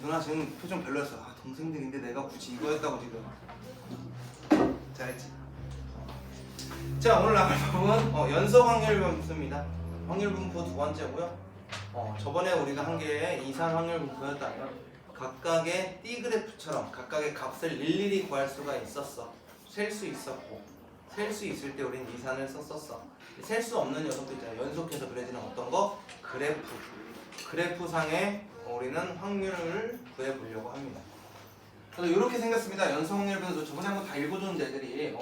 누나 지금 표정 별로였어. 아 동생들인데 내가 굳이 이거 했다고 지금. 잘했지. 자 오늘 나갈 부분 연속 확률 분포입니다. 확률 분포 두 번째고요. 저번에 우리가 한 게 이산 확률 분포였다면 각각의 띠 그래프처럼 각각의 값을 일일이 구할 수가 있었어. 셀 수 있었고 셀 수 있을 때 우린 이산을 썼었어. 셀 수 없는 녀석도 있잖아. 연속해서 그려지는 어떤 거? 그래프상에 우리는 확률을 구해보려고 합니다. 그래서 이렇게 생겼습니다. 연속 확률 변수. 저번에 한번 다 읽어줬는데 애들이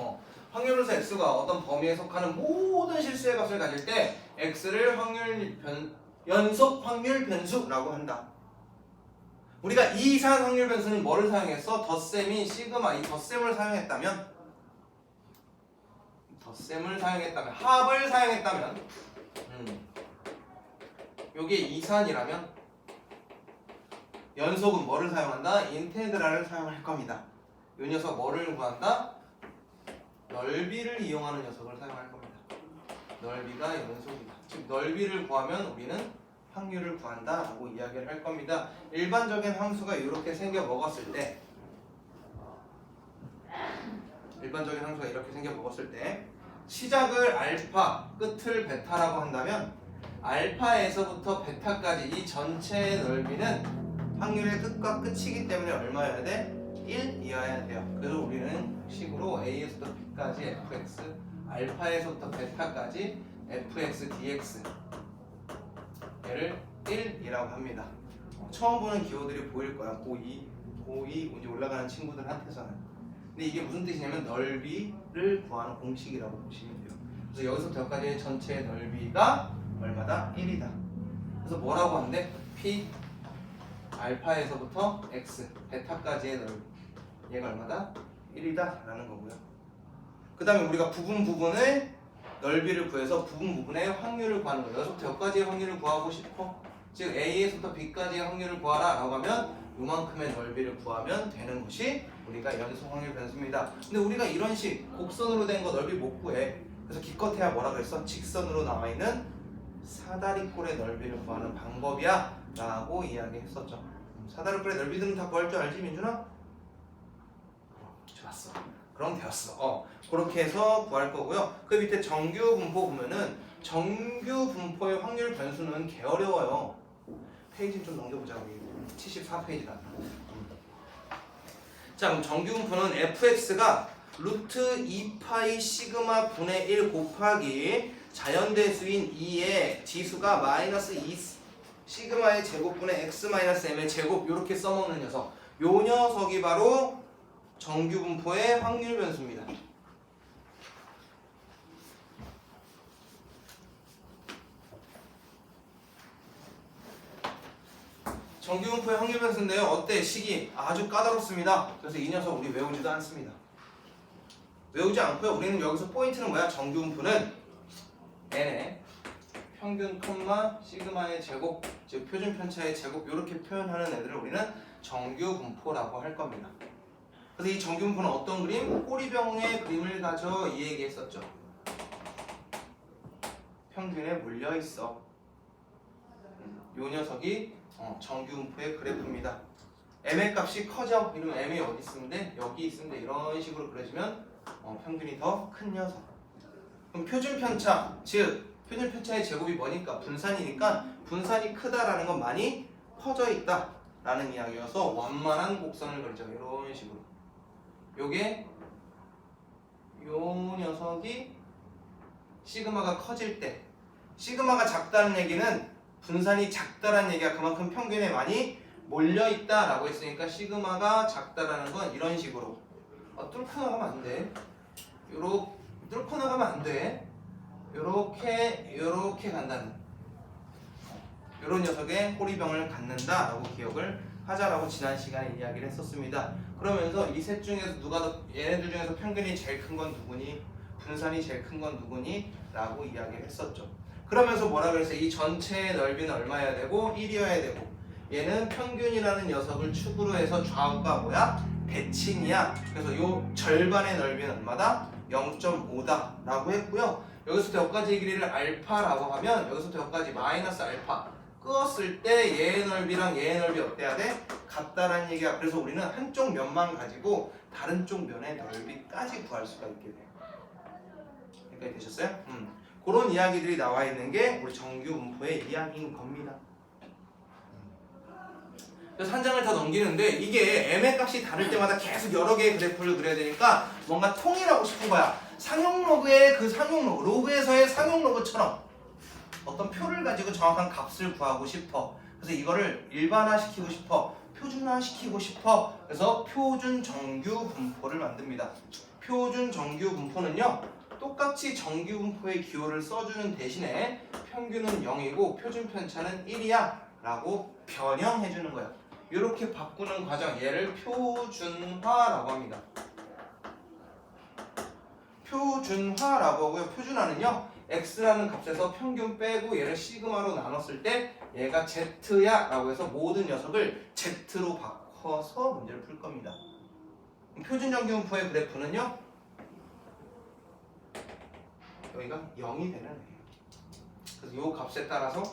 확률 변수 x가 어떤 범위에 속하는 모든 실수의 값을 가질 때 x를 연속 확률 변수라고 한다. 우리가 이산 확률 변수는 뭐를 사용했어? 덧셈인 시그마. 이 덧셈을 사용했다면 합을 사용했다면 요게 이산이라면 연속은 뭐를 사용한다? 인테그랄을 사용할 겁니다. 이 녀석 뭐를 구한다? 넓이를 이용하는 녀석을 사용할 겁니다. 넓이가 연속이다. 즉 넓이를 구하면 우리는 확률을 구한다 라고 이야기를 할 겁니다. 일반적인 함수가 이렇게 생겨 먹었을 때 시작을 알파, 끝을 베타라고 한다면 알파에서부터 베타까지 이 전체의 넓이는 확률의 끝과 끝이기 때문에 얼마여야 돼? 1이어야 돼요. 그래서 우리는 식으로 a에서부터 b까지 fx, 알파에서부터 베타까지 fx dx 얘를 1이라고 합니다. 처음 보는 기호들이 보일 거야. 고2 이제 올라가는 친구들한테서는. 근데 이게 무슨 뜻이냐면 넓이를 구하는 공식이라고 보시면 돼요. 그래서 여기서부터 여기까지의 전체의 넓이가 얼마다? 1이다. 그래서 뭐라고 하는데? p 알파에서부터 x 베타까지의 넓이 얘가 얼마다? 1이다 라는 거고요. 그 다음에 우리가 부분을 넓이를 구해서 부분의 확률을 구하는 거예요. 여기서부터 여기까지의 확률을 구하고 싶어. 즉 a에서부터 b까지의 확률을 구하라 라고 하면 요만큼의 넓이를 구하면 되는 것이 우리가 연속 확률 변수입니다. 근데 우리가 이런 식 곡선으로 된 거 넓이 못 구해. 그래서 기껏해야 뭐라 그랬어? 직선으로 나와 있는 사다리꼴의 넓이를 구하는 방법이야 라고 이야기했었죠. 사다리꼴의 넓이들은 다 구할 줄 알지 민준아? 좋았어. 그럼 되었어. 그렇게 해서 구할 거고요. 그 밑에 정규 분포 보면은 정규 분포의 확률 변수는 개 어려워요. 페이지 좀 넘겨보자. 우리 74페이지다. 자 그럼 정규 분포는 fx가 루트 2파이 시그마 분의 1 곱하기 자연대수인 2의 지수가 마이너스 2 시그마의 제곱분의 x 마이너스 m의 제곱 이렇게 써먹는 녀석. 요 녀석이 바로 정규 분포의 확률 변수입니다. 정규 분포의 확률 변수인데요. 어때? 식이 아주 까다롭습니다. 그래서 이 녀석 우리 외우지도 않습니다. 외우지 않고요. 우리는 여기서 포인트는 뭐야? 정규 분포는 n의 평균 콤마 시그마의 제곱, 즉 표준 편차의 제곱 이렇게 표현하는 애들을 우리는 정규 분포라고 할 겁니다. 그래서 이 정규 분포는 어떤 그림? 호리병의 그림을 가져 이 얘기했었죠. 평균에 몰려 있어. 요 녀석이 정규 분포의 그래프입니다. m의 값이 커져. 이러면 m이 어디 있으면 돼? 여기 있으면 돼. 이런 식으로 그려지면 평균이 더 큰 녀석. 그럼 표준 편차, 즉 표준 편차의 제곱이 뭐니까? 분산이니까 분산이 크다라는 건 많이 퍼져 있다라는 이야기여서 완만한 곡선을 그리죠. 이런 식으로. 요게 요 녀석이 시그마가 커질 때, 시그마가 작다는 얘기는 분산이 작다라는 얘기가 그만큼 평균에 많이 몰려있다라고 했으니까 시그마가 작다라는 건 이런 식으로 뚫고 나가면 안 돼. 뚫고 나가면 안 돼. 요렇게 간다는 요런 녀석의 호리병을 갖는다라고 기억을 하자라고 지난 시간에 이야기를 했었습니다. 그러면서 이 셋 중에서 얘네들 중에서 평균이 제일 큰 건 누구니? 분산이 제일 큰 건 누구니? 라고 이야기를 했었죠. 그러면서 뭐라 그랬어요? 이 전체의 넓이는 얼마여야 되고 1이어야 되고 얘는 평균이라는 녀석을 축으로 해서 좌우가 뭐야? 대칭이야. 그래서 요 절반의 넓이는 얼마다? 0.5다 라고 했고요. 여기서부터 여기까지의 길이를 알파라고 하면 여기서부터 여기까지 마이너스 알파 끄었을 때 얘의 넓이랑 얘의 넓이 어때야 돼? 같다라는 얘기야. 그래서 우리는 한쪽 면만 가지고 다른 쪽 면의 넓이까지 구할 수가 있게 돼. 여기까지 되셨어요? 그런 이야기들이 나와 있는 게 우리 정규 분포의 이야기인 겁니다. 그래서 한 장을 더 넘기는데 이게 m의 값이 다를 때마다 계속 여러 개의 그래프를 그려야 되니까 뭔가 통일하고 싶은 거야. 상용로그의 그 상용로그, 로그에서의 상용로그처럼 어떤 표를 가지고 정확한 값을 구하고 싶어. 그래서 이거를 일반화시키고 싶어. 표준화시키고 싶어. 그래서 표준 정규 분포를 만듭니다. 표준 정규 분포는요, 똑같이 정규 분포의 기호를 써주는 대신에 평균은 0이고 표준 편차는 1이야 라고 변형해주는 거야. 이렇게 바꾸는 과정, 얘를 표준화라고 합니다. 표준화라고 하고요. 표준화는요, x라는 값에서 평균 빼고 얘를 시그마로 나눴을 때 얘가 z야 라고 해서 모든 녀석을 z로 바꿔서 문제를 풀 겁니다. 표준 정규 분포의 그래프는요, 여기가 0이 되는 애예요. 그래서 이 값에 따라서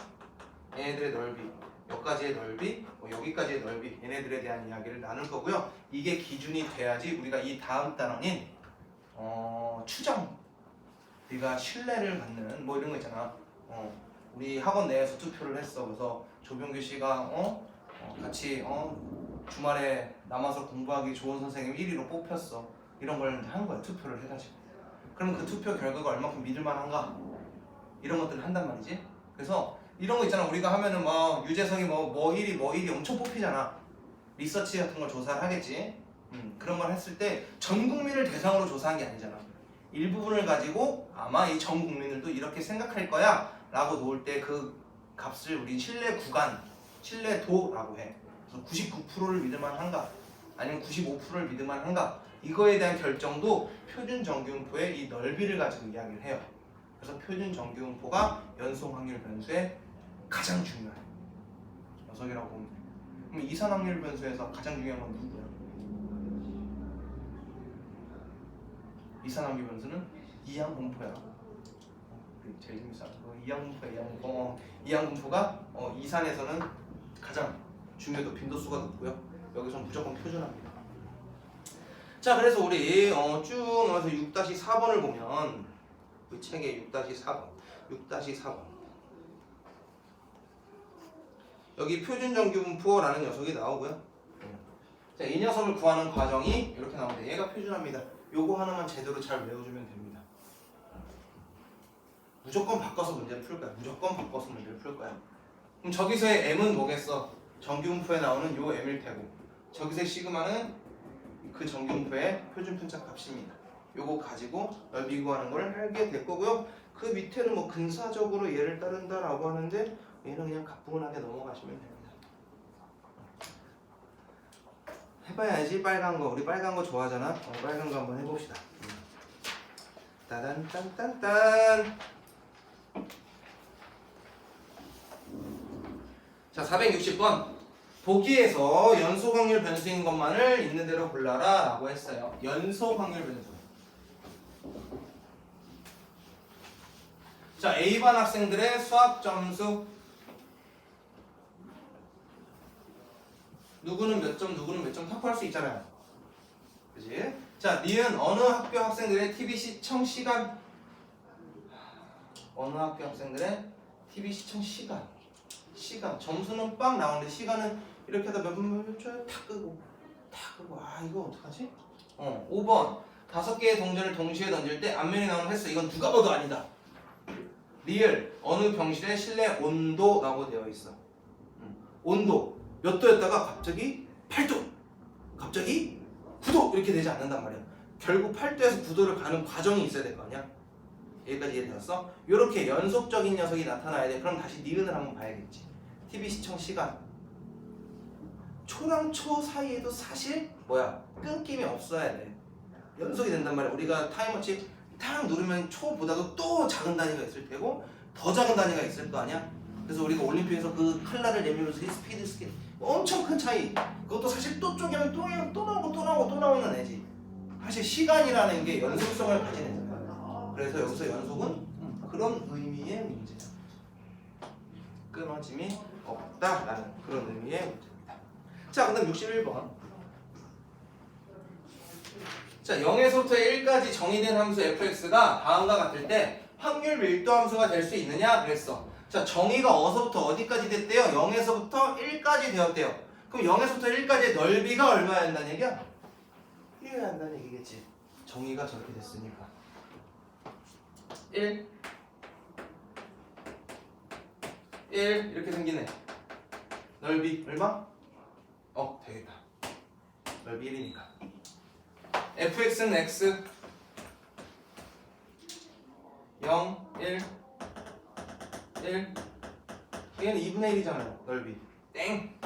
얘네들의 넓이, 여기까지의 넓이, 여기까지의 넓이, 얘네들에 대한 이야기를 나눌 거고요. 이게 기준이 돼야지 우리가 이 다음 단원인 추정, 우리가 신뢰를 받는 뭐 이런 거 있잖아. 우리 학원 내에서 투표를 했어. 그래서 조병규 씨가 같이 주말에 남아서 공부하기 좋은 선생님 1위로 뽑혔어. 이런 걸 한 거야. 투표를 해가지고. 그럼 그 투표 결과가 얼마큼 믿을만한가? 이런 것들을 한단 말이지. 그래서 이런 거 있잖아. 우리가 하면은 뭐 유재석이 뭐 1위 엄청 뽑히잖아. 리서치 같은 걸 조사를 하겠지. 그런 걸 했을 때 전 국민을 대상으로 조사한 게 아니잖아. 일부분을 가지고 아마 이 전 국민들도 이렇게 생각할 거야 라고 놓을 때 그 값을 우리 신뢰 구간, 신뢰도라고 해. 그래서 99%를 믿을만 한가? 아니면 95%를 믿을만 한가? 이거에 대한 결정도 표준 정규분포의 이 넓이를 가지고 이야기를 해요. 그래서 표준 정규분포가 연속 확률 변수의 가장 중요한 녀석이라고 보면 돼. 그럼 이산 확률 변수에서 가장 중요한 건 누구야? 이산 확률 변수는 이항 분포야. 제일 재밌어. 이항 분포가 이산에서는 가장 중요도 빈도수가 높고요. 여기서는 무조건 표준합니다. 자, 그래서 우리 쭉 넘어서 6-4번을 보면 우리 책의 6-4번 여기 표준 정규 분포라는 녀석이 나오고요. 자, 이 녀석을 구하는 과정이 이렇게 나오는데 얘가 표준합니다. 요거 하나만 제대로 잘 외워주면 됩니다. 무조건 바꿔서 문제를 풀 거야. 무조건 바꿔서 문제를 풀 거야. 그럼 저기서의 m은 뭐겠어? 정규 분포에 나오는 요 m일 테고, 저기서의 시그마는 그 정규 분포의 표준 편차 값입니다. 요거 가지고 넓이 구하는 걸 하게 될 거고요. 그 밑에는 뭐 근사적으로 얘를 따른다라고 하는데 얘는 그냥 가뿐하게 넘어가시면 됩니다. 해봐야지. 빨간 거, 우리 빨간 거 좋아하잖아. 빨간 거 한번 해봅시다. 따단딴딴딴. 자, 460번. 보기에서 연속 확률 변수인 것만을 있는 대로 골라라 라고 했어요. 연속 확률 변수. 자, A반 학생들의 수학 점수. 누구는 몇 점, 누구는 몇 점 탁구할 수 있잖아요. 그치? 자, 니은 어느 학교 학생들의 TV 시청 시간. 어느 학교 학생들의 TV 시청 시간. 점수는 빵 나오는데 시간은 이렇게 하다 몇 분 몇 초에 탁 끄고. 아, 이거 어떡하지? 5번. 5개의 동전을 동시에 던질 때 앞면에 나오는 횟수. 이건 누가 봐도 아니다. 리을 어느 병실의 실내 온도라고 되어 있어. 온도 몇 도였다가 갑자기 8도, 갑자기 9도 이렇게 되지 않는단 말이야. 결국 8도에서 9도를 가는 과정이 있어야 될 거 아니야. 여기까지 이해되었어? 이렇게 연속적인 녀석이 나타나야 돼. 그럼 다시 니은을 한번 봐야겠지. TV 시청 시간. 초랑 초 사이에도 사실 끊김이 없어야 돼. 연속이 된단 말이야. 우리가 타임워치 탁 누르면 초보다도 또 작은 단위가 있을 테고 더 작은 단위가 있을 거 아니야. 그래서 우리가 올림픽에서 그 칼날을 내밀면서 스피드 스케일 엄청 큰 차이. 그것도 사실 또 쪼개면 또 나오는 애지. 사실 시간이라는 게 연속성을 가진 애잖아. 그래서 여기서 연속은 그런 의미의 문제야. 끊어짐이 없다라는 그런 의미의 문제입니다. 자, 그다음 61번. 자, 0에서부터 1까지 정의된 함수 fx가 다음과 같을 때 확률 밀도 함수가 될 수 있느냐 그랬어. 자, 정의가 어디서부터 어디까지 됐대요? 0에서부터 1까지 되었대요. 그럼 0에서부터 1까지의 넓이가 얼마야 한다는 얘기야? 1이어야 한다는 얘기겠지. 정의가 저렇게 됐으니까. 1 이렇게 생기네. 넓이 얼마? 되겠다. 넓이 1이니까. fx는 x 0, 1, 1 얘는 2분의 1이잖아요. 넓이 땡!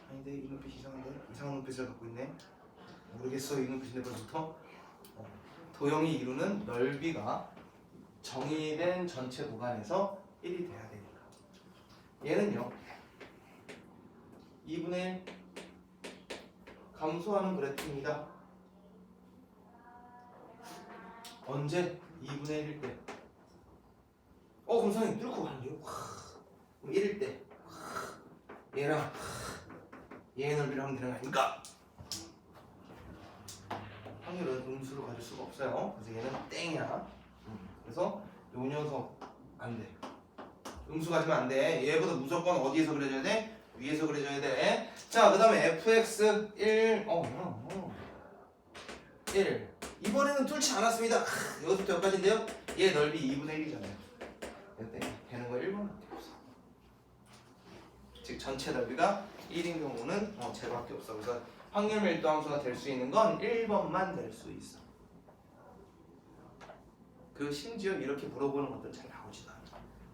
아닌데 이 눈빛 이상한데? 이상한 눈빛을 갖고 있네. 모르겠어 이 눈빛인데 벌써부터. 도형이 이루는 넓이가 정의된 전체 구간에서 1이 돼야 되니까. 얘는요 2분의 1 감소하는 그래프입니다. 언제? 2분의 1일 때. 그럼 선생님 뚫고 가는데요? 그럼 1일 때 얘랑 얘의 넓이를 하면 되는 거 아닙니까? 확률은 음수를 가질 수가 없어요. 그래서 얘는 땡이야. 그래서 요 녀석 안 돼. 음수 가지면 안 돼. 얘보다 무조건 어디에서 그려줘야 돼? 위에서 그려줘야 돼. 자, 그 다음에 fx 1 1 이번에는 뚫지 않았습니다. 여기서부터 여기까지인데요. 얘 넓이 2분의 1이잖아요. 이때 되는 거 1번밖에 없어. 즉 전체 넓이가 1인 경우는 쟤밖에 없어. 그래서 확률 밀도 함수가 될 수 있는 건 1번만 될 수 있어. 그 심지어 이렇게 물어보는 것들 잘 나오지도 않아.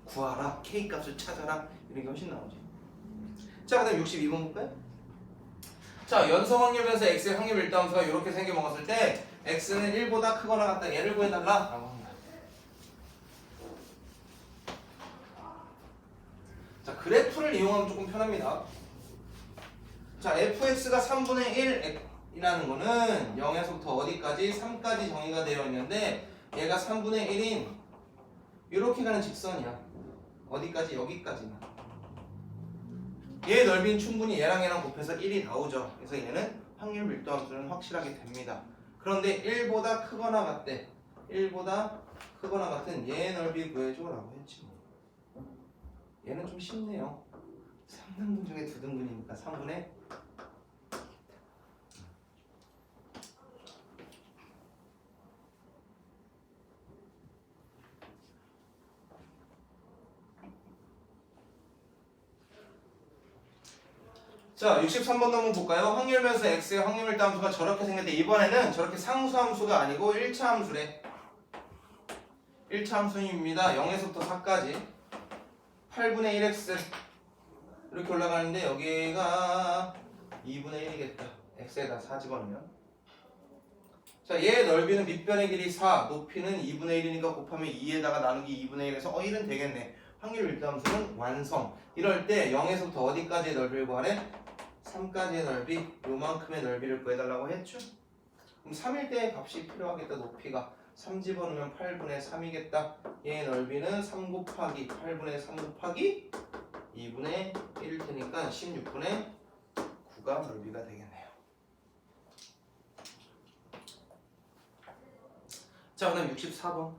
구하라, K 값을 찾아라 이런 게 훨씬 나오지. 자, 그다음 62번 볼까요? 자, 연성 확률 변수 x의 확률 밀도 함수가 이렇게 생겨 먹었을 때 x는 1보다 크거나 같다. 얘를 구해달라 라고 합니다. 자, 그래프를 이용하면 조금 편합니다. 자, fx가 3분의 1이라는 거는 0에서부터 어디까지? 3까지 정의가 되어 있는데 얘가 3분의 1인 이렇게 가는 직선이야. 어디까지? 여기까지만. 얘의 넓이는 충분히 얘랑 곱해서 1이 나오죠. 그래서 얘는 확률 밀도 함수는 확실하게 됩니다. 그런데 1보다 크거나 같대. 1보다 크거나 같은 얘의 넓이 구해줘 라고 했지 뭐. 얘는 좀 쉽네요. 3등분 중에 2등분이니까 3분의 자, 63번 한번 볼까요? 확률 변수 x의 확률 밀도 함수가 저렇게 생겼는데 이번에는 저렇게 상수 함수가 아니고 1차 함수래. 1차 함수입니다. 0에서부터 4까지 8분의 1x 이렇게 올라가는데 여기가 2분의 1이겠다. x에다 4 집어넣으면. 자, 얘의 넓이는 밑변의 길이 4, 높이는 2분의 1이니까 곱하면 2에다가 나누기 2분의 1에서 1은 되겠네. 확률 밀도 함수는 완성. 이럴 때 0에서부터 어디까지의 넓이를 구하래? 3까지의 넓이, 요만큼의 넓이를 구해달라고 했죠? 그럼 3일 때의 값이 필요하겠다. 높이가 3 집어넣으면 8분의 3이겠다. 얘의 넓이는 3 곱하기 8분의 3 곱하기 2분의 1일 테니까 16분의 9가 넓이가 되겠네요. 자, 그 다음 64번.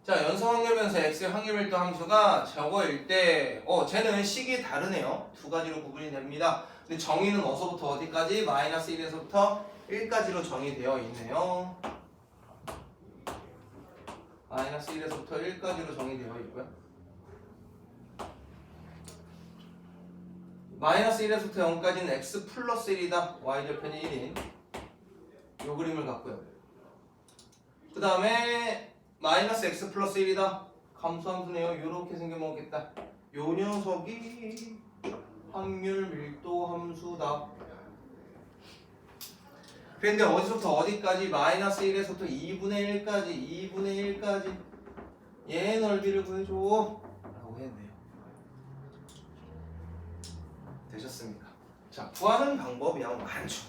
자, 연성 확률 변수 x의 확률 밀도 함수가 저거일 때 쟤는 식이 다르네요. 두 가지로 구분이 됩니다. 근데 정의는 어디서부터 어디까지? 마이너스 1에서부터 1까지로 정의되어 있네요. 마이너스 1에서부터 1까지로 정의되어 있고요. 마이너스 1에서부터 0까지는 x 플러스 1이다. y절편이 1인 요 그림을 갖고요. 그 다음에 마이너스 x 플러스 1이다. 감소함수네요. 요렇게 생겨먹겠다. 요 녀석이 확률 밀도 함수다. 그런데 어디서부터 어디까지? 마이너스 1에서부터 2분의 1까지 2분의 1까지 얘 넓이를 구해줘 라고 했네요. 되셨습니까? 자, 구하는 방법이 많죠.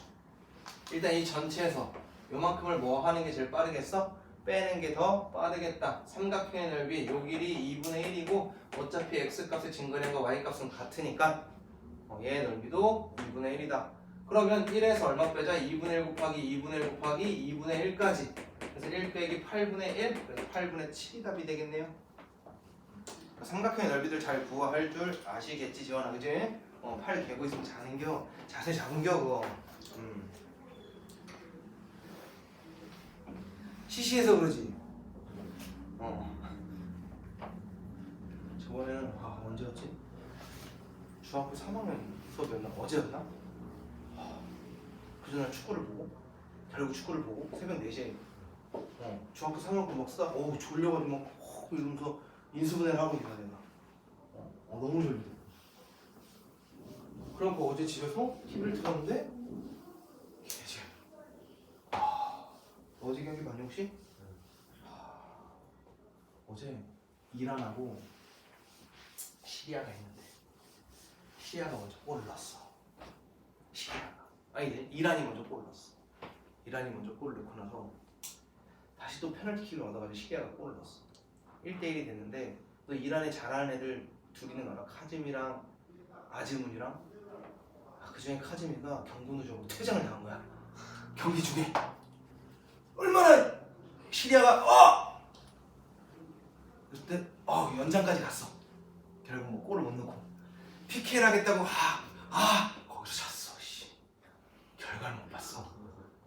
일단 이 전체에서 요만큼을 뭐 하는 게 제일 빠르겠어? 빼는 게 더 빠르겠다. 삼각형의 넓이 요 길이 2분의 1이고 어차피 x값의 증거량과 y값은 같으니까 얘의 넓이도 2분의 1이다. 그러면 1에서 얼마 빼자? 2분의 1 곱하기 2분의 1 곱하기 2분의 1까지. 그래서 1 빼기 8분의 1, 그래서 8분의 7이 답이 되겠네요. 삼각형의 넓이들 잘 구할 줄 아시겠지, 지원아, 그지? 팔 개고 있으면 자는겨. 자세 잡은겨, 그거. 시시해서 그러지. 저번에는 언제였지? 중학교 3학년 수업이었나? 어제였나? 그 전날 축구를 보고 결국 축구를 보고 새벽 4시에 중학교 3학년 막 쓰다 졸려가지고 막 이러면서 인수분해를 하고 있는 거야 내가. 너무 졸려. 그러고 어제 집에서 TV를 틀었는데 개재. 어제 경기 봤니 혹시? 어제 이란하고 시리아가 있는데 시리아가 먼저 골을 넣었어. 이란이 먼저 골을 넣었어. 이란이 먼저 골을 넣고 나서 다시 또 페널티킥을 얻어가지고 시리아가 골을 넣었어. 1대1이 됐는데 또 이란에 잘하는 애들 둘 있는 거야. 카즘이랑 아즈문이랑. 그중에 카즘이가 경고 누적으로 퇴장을 당한 거야. 경기 중에. 얼마나 시리아가 그때 연장까지 갔어. 결국 뭐 골을 못 넣고 PK를 하겠다고 거기서 졌어. 결과는 못 봤어.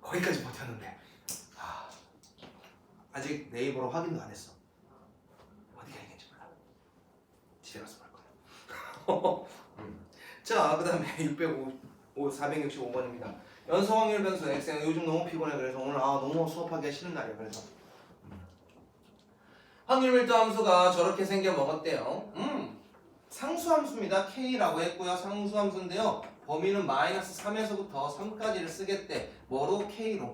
거기까지 버텼는데 아직 네이버로 확인도 안 했어. 어디가 이긴지 몰라. 집에 가서 볼 거야. 자, 그 다음에 465번입니다. 연소 확률 변수 x는 요즘 너무 피곤해. 그래서 오늘 너무 수업하기가 싫은 날이야. 그래서 확률 밀도 함수가 저렇게 생겨 먹었대요. 상수함수입니다. K라고 했고요. 상수함수인데요. 범위는 마이너스 3에서부터 3까지를 쓰겠대. 뭐로? K로.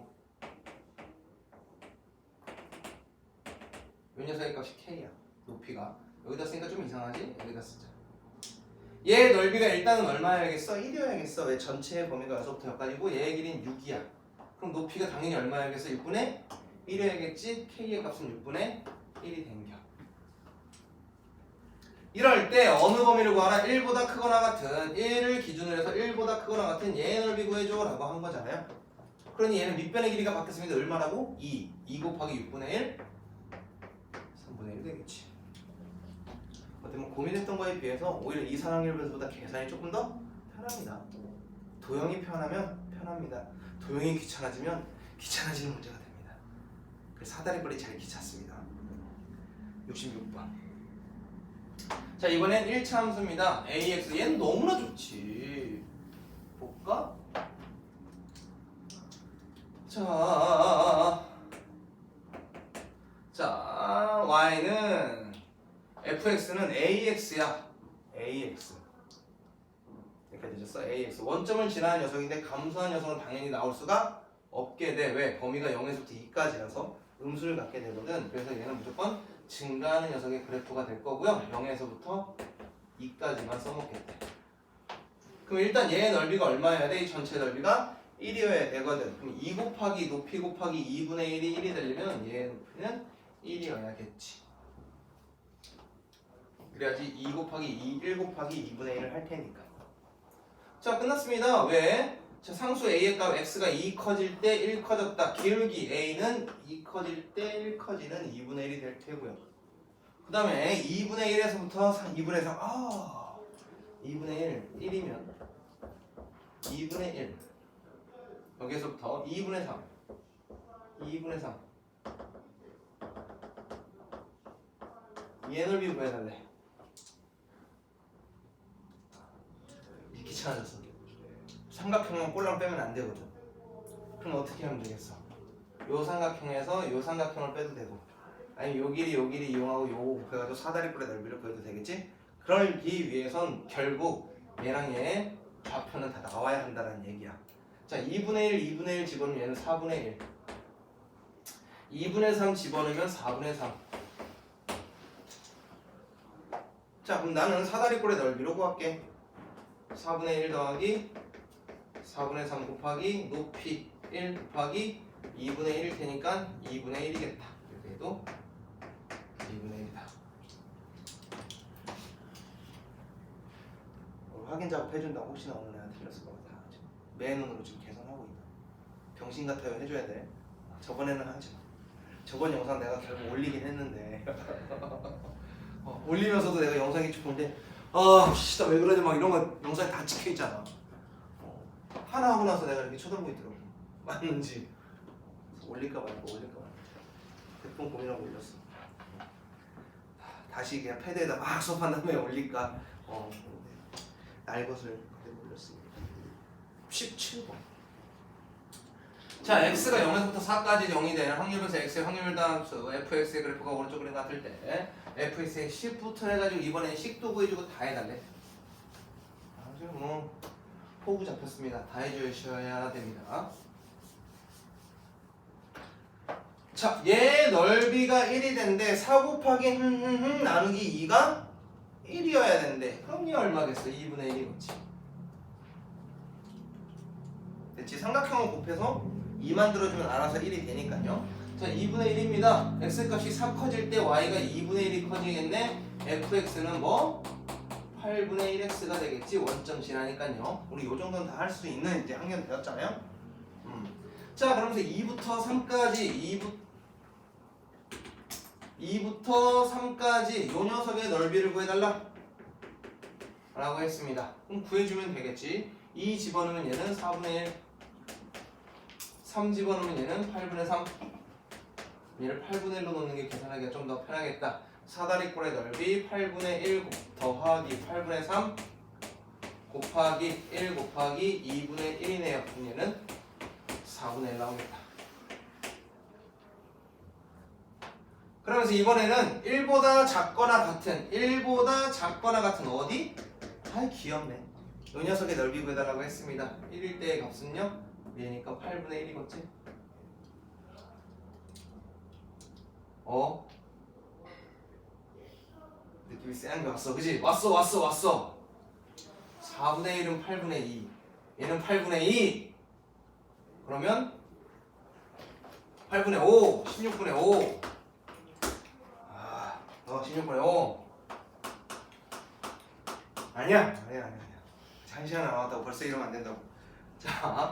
요 녀석의 값이 K야. 높이가. 여기다 쓰니까 좀 이상하지? 여기다 쓰자. 얘의 넓이가 일단은 얼마여야겠어? 1이어야겠어. 왜? 전체의 범위가 여기서부터 여기까지고 얘의 길이는 6이야. 그럼 높이가 당연히 얼마여야겠어? 6분의 1이어야겠지? K의 값은 6분의 1이 된겨. 이럴 때 어느 범위를 구하라? 1보다 크거나 같은 1을 기준으로 해서 1보다 크거나 같은 얘의 넓이 구해줘 라고 한 거잖아요. 그러니 얘는 밑변의 길이가 바뀌었으니까 얼마라고? 2 곱하기 6분의 1 3분의 1 되겠지. 어때 뭐 고민했던 거에 비해서 오히려 이산항률 변수보다 계산이 조금 더 편합니다. 도형이 편하면 편합니다. 도형이 귀찮아지면 귀찮아지는 문제가 됩니다. 그래서 사다리꼴이 잘 귀찮습니다. 66번. 자, 이번엔 1차 함수입니다. ax. 얘는 너무나 좋지. 볼까? 자, y는 fx는 ax야. ax. 여기까지 되셨어? ax. 원점을 지나는 녀석인데 감소한 녀석은 당연히 나올 수가 없게 돼. 왜? 범위가 0에서부터 2까지라서 음수를 갖게 되거든. 그래서 얘는 무조건 증가하는 녀석의 그래프가 될 거고요. 0에서부터 2까지만 써놓겠대. 그럼 일단 얘의 넓이가 얼마여야 돼? 이 전체 넓이가 1이어야 되거든. 그럼 2 곱하기 높이 곱하기 2분의 1이 1이 되려면 얘의 높이는 1이어야겠지. 그래야지 2 곱하기 1 곱하기 2분의 1을 할 테니까. 자, 끝났습니다. 왜? 자, 상수 a의 값 x가 2 커질 때 1 커졌다. 기울기 a는 2 커질 때 1 커지는 2분의 1이 될 테고요. 그 다음에 2분의 1에서부터 2분의 3. 2분의 1, 1이면 2분의 1. 여기서부터 2분의 3. 2분의 3. 얘 넓이 구해달래. 귀찮아졌어. 삼각형만 꼴랑 빼면 안 되거든. 그럼 어떻게 하면 되겠어? 요 삼각형에서 요 삼각형을 빼도 되고, 아니 요 길이 이용하고 요거 곱해가지고 사다리꼴의 넓이를 구해도 되겠지? 그러기 위해선 결국 얘랑 얘의 좌표는 다 나와야 한다는 얘기야. 자, 2분의 1, 2분의 1 집어넣으면 얘는 4분의 1. 2분의 3 집어넣으면 4분의 3. 자, 그럼 나는 사다리꼴의 넓이로 구할게. 4분의 1 더하기 4분의 3 곱하기 높이 1 곱하기 2분의 1일 테니까 2분의 1이겠다. 얘도 2분의 1이다. 확인 작업 해준다고 혹시나 오늘 내가 틀렸을 것 같아. 매 눈으로 지금 계산하고 있다. 병신 같아요. 해줘야 돼. 저번에는 하지 마. 저번 영상 내가 결국 올리긴 했는데 올리면서도 내가 영상이 좀 보는데 씨, 나 왜 그러냐 막 이런 거 영상에 다 찍혀 있잖아. 하나 하고 나서 내가 이렇게 쳐다보고 있더라고. 맞는지. 올릴까 말까 올릴까 말까. 대충 고민하고 올렸어. 다시 그냥 패드에다 막 수업한 다음에 올릴까. 날 것을 그대로 올렸습니다. 17번. 자, x가 0에서부터 4까지 0이 되는 확률분수 x의 확률담수 fx의 그래프가 오른쪽 그림 같을 때 fx의 10부터 해가지고 이번에는 식도 구해주고 다 해달래. 지금 뭐 포구 잡혔습니다. 다 해주셔야 됩니다. 자, 얘 넓이가 1이 된데 4 곱하기 나누기 2가 1이어야 되는데 그럼 얘 얼마겠어? 2분의 1이겠지. 됐지? 삼각형을 곱해서 2 만들어주면 알아서 1이 되니까요. 자, 2분의 1입니다. x값이 4 커질 때 y가 2분의 1이 커지겠네. fx는 뭐? 8분의 1x가 되겠지. 원점치라니까요. 우리 요 정도는 다 할 수 있는 이제 학년 되었잖아요. 자, 그러면서 2부터 3까지 2부터 3까지 요 녀석의 넓이를 구해달라 라고 했습니다. 그럼 구해주면 되겠지. 2 집어넣으면 얘는 4분의 1, 3 집어넣으면 얘는 8분의 3. 얘를 8분의 1로 놓는 게 계산하기가 좀 더 편하겠다. 사다리꼴의 넓이 8분의 1 더하기 8분의 3 곱하기 1 곱하기 2분의 1이네요. 그럼 얘는 4분의 1 나오겠다. 그러면서 이번에는 1보다 작거나 같은 어디? 아이 귀엽네. 이 녀석의 넓이 구해달라고 했습니다. 1일 때의 값은요? 얘니까 8분의 1이겠지? 느낌이 쎄한 게 왔어. 그지? 왔어. 4분의 1은 8분의 2. 얘는 8분의 2. 그러면 8분의 5, 16분의 5. 16분의 5. 아니야. 1시간 남았다고 벌써 이러면 안 된다고. 자,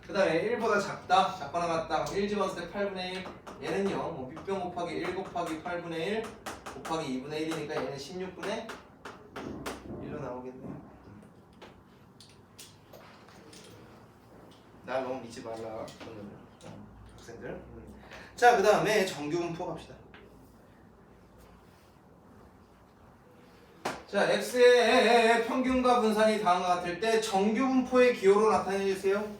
그 다음에 1보다 작거나 같다. 1 집어넣을 때 8분의 1. 얘는요, 뭐 빗병 곱하기 1 곱하기 8분의 1 곱하기 2분의 1이니까 얘는 16분의 1로 나오겠네요. 나 너무 믿지 말라. 학생들. 자, 그 다음에 정규분포 갑시다. 자, x의 평균과 분산이 다음과 같을 때 정규분포의 기호로 나타내주세요.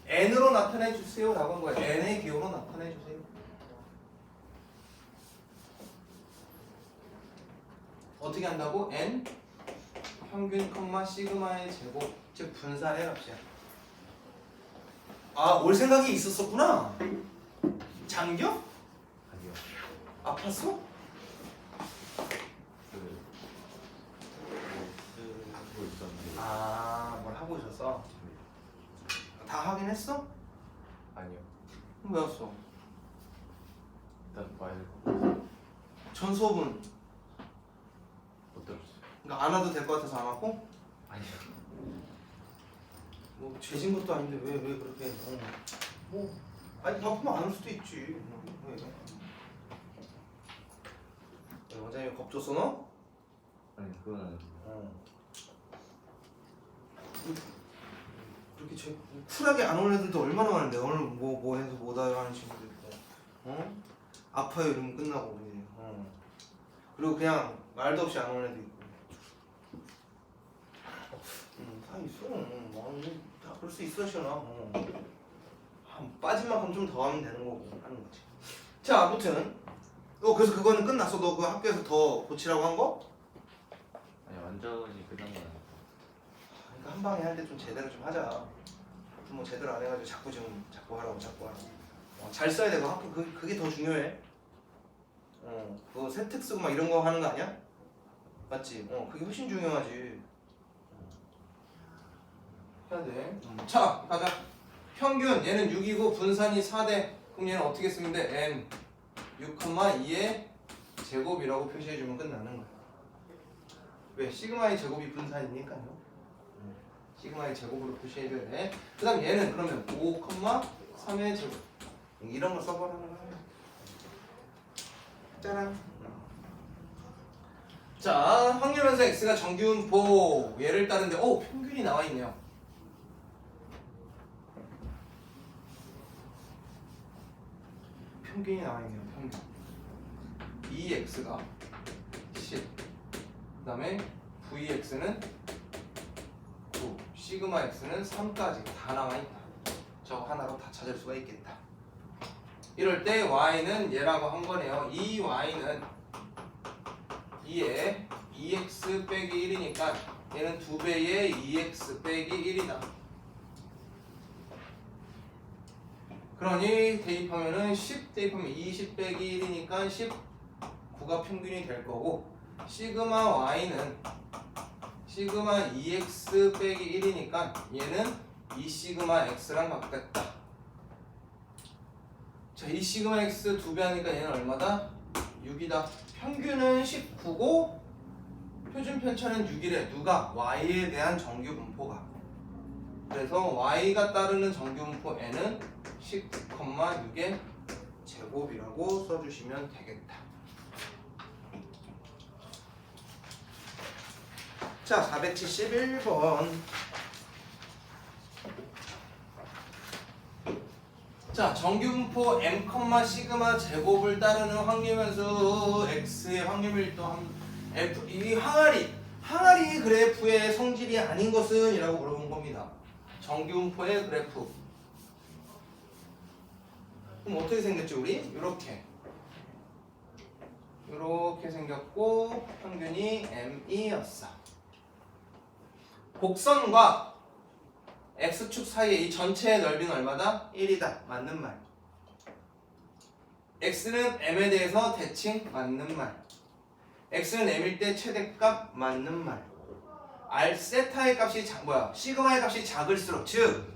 n으로 나타내주세요 라고 한 거예요. n의 기호로 나타내주세요. 어떻게 한다고? n 평균 컴마 시그마의 제곱 즉 분산의 값이야. 올 생각이 있었었구나. 장겨? 아니요. 아팠어? 하고 있었는데. 뭘 하고 있었어? 다 하긴 했어? 아니요. 왜 왔어? 일단 와야 전 수업은 못 들었어요. 그러니까 안 와도 될 것 같아서 안 왔고? 아니요. 뭐 죄진 것도 아닌데 왜 그렇게 아니 바쁘면 안 올 수도 있지. 왜 원장님 겁줬어 너? 아니 그건 아니고. 그렇게 쿨하게 안 오는 애들도 얼마나 많은데 오늘 뭐 해서 못 와요 하는 친구도 있고 아파요 이러면 끝나고 이제 그리고 그냥 말도 없이 안 오는 애도 있고 다 있어. 다 그럴 수 있어 시원아. 빠진 만큼 좀 더 하면 되는 거고 하는 거지. 자, 아무튼 그래서 그거는 끝났어. 너 그 학교에서 더 고치라고 한 거? 아니 완전히 끝난 건 아니고. 그러니까 한 방에 할 때 좀 제대로 좀 하자. 뭐 제대로 안 해가지고 자꾸 하라고. 잘 써야 되고 학교 그게 더 중요해. 그거 세특 쓰고 막 이런 거 하는 거 아니야? 맞지? 그게 훨씬 중요하지. 해야 돼. 자, 가자. 평균 얘는 6이고 분산이 4대. 그럼 얘는 어떻게 쓰면 돼? n 6,2의 제곱이라고 표시해주면 끝나는 거야. 왜? 시그마의 제곱이 분산이니까요. 시그마의 제곱으로 표시해줘야 돼. 그 다음 얘는 그러면 5,3의 제곱. 이런 거 써보라는 거야. 짜란. 자, 확률변수 x가 정규분포 얘를 따르는데 평균이 나와 있네요. 평균이 나와 있네요. 평균. 2x가 10. 그다음에 vx는 9, 시그마 x는 3까지 다 나와 있다. 저거 하나로 다 찾을 수가 있겠다. 이럴 때 y는 얘라고 한 거네요. 이 y는 2에 2x 빼기 1이니까 얘는 2배의 2x 빼기 1이다. 그러니 대입하면은 10 대입하면 20 빼기 1이니까 19가 평균이 될 거고, 시그마 y는 시그마 2x 빼기 1이니까 얘는 2 시그마 x랑 같겠다. 자, 2 시그마 x 2배 하니까 얘는 얼마다? 6이다. 평균은 19고 표준 편차는 6이래. 누가? y에 대한 정규 분포가. 그래서 y가 따르는 정규 분포 n은 19,6의 제곱이라고 써주시면 되겠다. 자, 471번. 자, 정규분포 m, 시그마 제곱을 따르는 확률변수 x의 확률밀도 f. 이 항아리 그래프의 성질이 아닌 것은? 이라고 물어본 겁니다. 정규분포의 그래프. 그럼 어떻게 생겼지 우리? 이렇게 생겼고 평균이 m이었어. 곡선과 x축 사이의 이 전체의 넓이는 얼마다? 1이다. 맞는 말. x는 m에 대해서 대칭? 맞는 말. x는 m일 때 최대값? 맞는 말. 세타의 값이 시그마의 값이 작을수록, 즉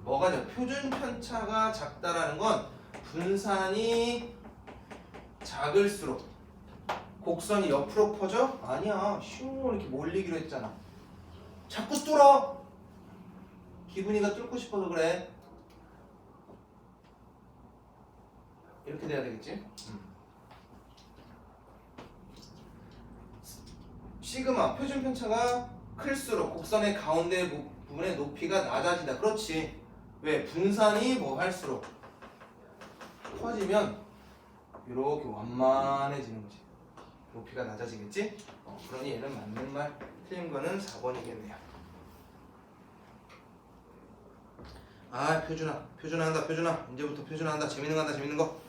뭐가죠? 표준 편차가 작다라는 건 분산이 작을수록 곡선이 옆으로 퍼져? 아니야. 이렇게 몰리기로 했잖아. 자꾸 뚫어. 기분이가 뚫고 싶어서 그래. 이렇게 돼야 되겠지? 시그마 표준 편차가 클수록 곡선의 가운데 부분의 높이가 낮아진다. 그렇지. 왜? 분산이 할수록 커지면 이렇게 완만해지는 거지. 높이가 낮아지겠지? 그러니 얘는 맞는 말. 틀린 거는 4번이겠네요. 아, 표준화 한다. 표준화. 이제부터 표준화 한다. 재밌는 거 한다. 재밌는 거.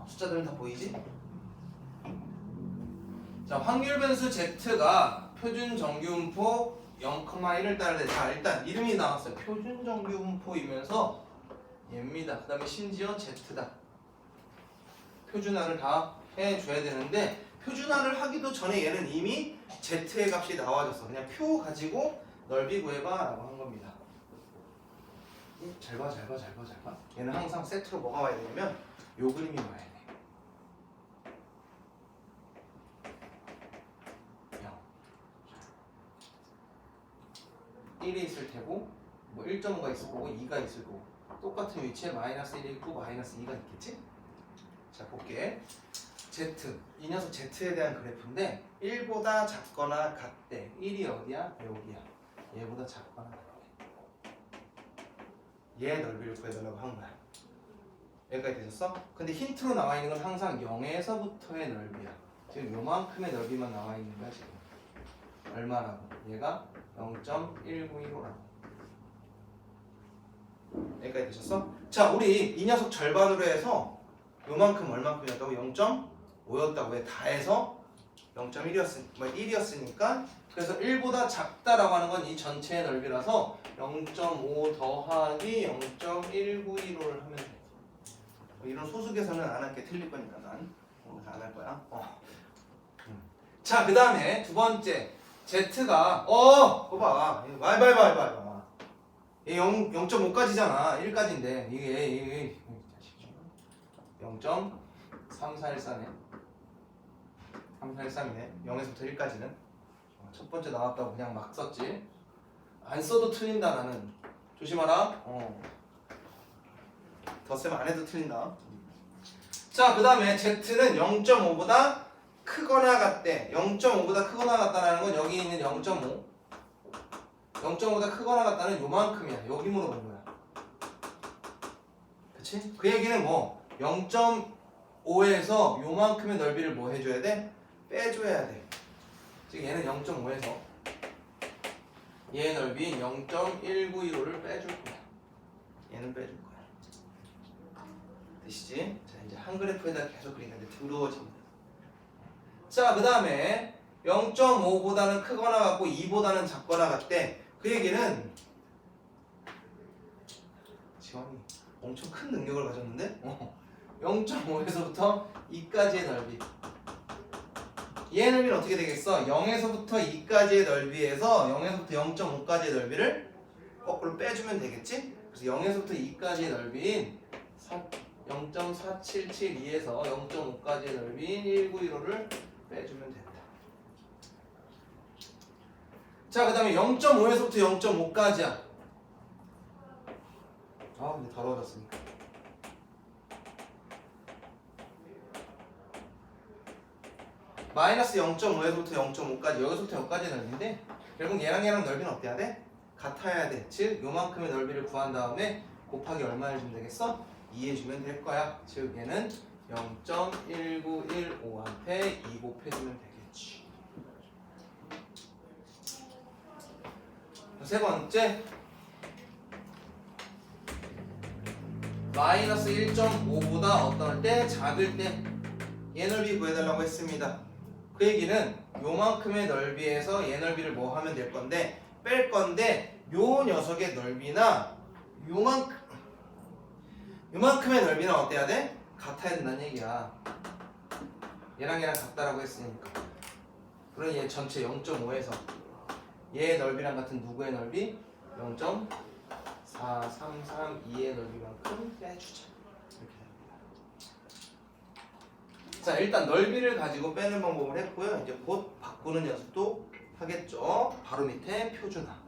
숫자들은 다 보이지? 자, 확률변수 z가 표준 정규분포 0,1을 따르래. 자, 일단 이름이 나왔어요. 표준 정규분포이면서 얘입니다. 그 다음에 심지어 z다. 표준화를 다 해줘야 되는데, 표준화를 하기도 전에 얘는 이미 z의 값이 나와줬어. 그냥 표 가지고 넓이 구해봐 라고 한 겁니다. 잘 봐. 얘는 항상 세트로 뭐가 와야 되냐면 요 그림이 와야 돼. 1이 있을 테고, 1.5가 있을 거고, 2가 있을 거고, 똑같은 위치에 마이너스 1이 있고 마이너스 2가 있겠지? 자, 볼게. Z, 이 녀석 Z에 대한 그래프인데 1보다 작거나 같대. 1이 어디야? 여기야. 얘보다 작거나 같대. 얘 넓이를 구해달라고 한 거야. 여기까지 되셨어? 근데 힌트로 나와 있는 건 항상 0에서부터의 넓이야. 지금 요만큼의 넓이만 나와 있는 거야 지금. 얼마라고? 얘가 0.1915라고. 여기까지 되셨어? 자, 우리 이 녀석 절반으로 해서 요만큼 얼만큼이었다고? 0.5였다고. 왜? 다 해서 1이었으니까 그래서 1보다 작다라고 하는 건 이 전체의 넓이라서 0.5 더하기 0.1915를 하면 돼. 이런 소수 계산은 안 할게. 틀릴 거니까 난 오늘 안 할 거야. 자, 그 다음에 두 번째 Z가 봐봐. 얘 0.5까지잖아. 1까지인데 이게 0.3414네. 3413이네. 0에서부터 1까지는 첫 번째 나왔다고 그냥 막 썼지. 안 써도 틀린다 나는. 조심하라. 덧셈 안 해도 틀린다. 자, 그 다음에 Z는 0.5보다 크거나 같대. 0.5보다 크거나 같다라는 건 여기 있는 0.5. 0.5보다 크거나 같다는 요만큼이야. 여기 물어본 거야. 그치? 그 얘기는 뭐 0.5에서 요만큼의 넓이를 뭐 해줘야 돼? 빼줘야 돼. 즉 얘는 0.5에서 얘의 넓이인 0.1915를 빼줄 거야. 얘는 빼줄 거야. 되시지? 자, 이제 한 그래프에다 계속 그리는데 더러워집니다. 자, 그 다음에 0.5보다는 크거나 같고 2보다는 작거나 같대. 그 얘기는 지원이 엄청 큰 능력을 가졌는데 0.5에서부터 2까지의 넓이. 얘의 넓이는 어떻게 되겠어? 0에서부터 2까지의 넓이에서 0에서부터 0.5까지의 넓이를 거꾸로 빼주면 되겠지? 그래서 0에서부터 2까지의 넓이인 0.4772에서 0.5까지의 넓이인 1915를 빼주면 된다. 자, 그 다음에 0.5에서부터 0.5까지야. 아, 근데 더러워졌으니까. 마이너스 0.5에서부터 0.5까지, 여기서부터 여기까지의 넓이인데 결국 얘랑 넓이는 어때야 돼? 같아야 돼. 즉 요만큼의 넓이를 구한 다음에 곱하기 얼마 해주면 되겠어? 2 해주면 될 거야. 즉 얘는 0.1915한테 2 곱해주면 되겠지. 세 번째, 마이너스 1.5보다 어떨 때? 작을 때 얘 넓이 구해달라고 했습니다. 그 얘기는 요만큼의 넓이에서 얘 넓이를 뭐 하면 될 건데 뺄 건데 요 녀석의 넓이나 요만큼의 넓이는 어때야 돼? 같아야 된다는 얘기야. 얘랑 같다라고 했으니까. 그럼 얘 전체 0.5에서 얘의 넓이랑 같은 누구의 넓이? 0.4332의 넓이만큼 빼주자. 이렇게 됩니다. 자, 일단 넓이를 가지고 빼는 방법을 했고요. 이제 곧 바꾸는 연습도 하겠죠. 바로 밑에 표준화.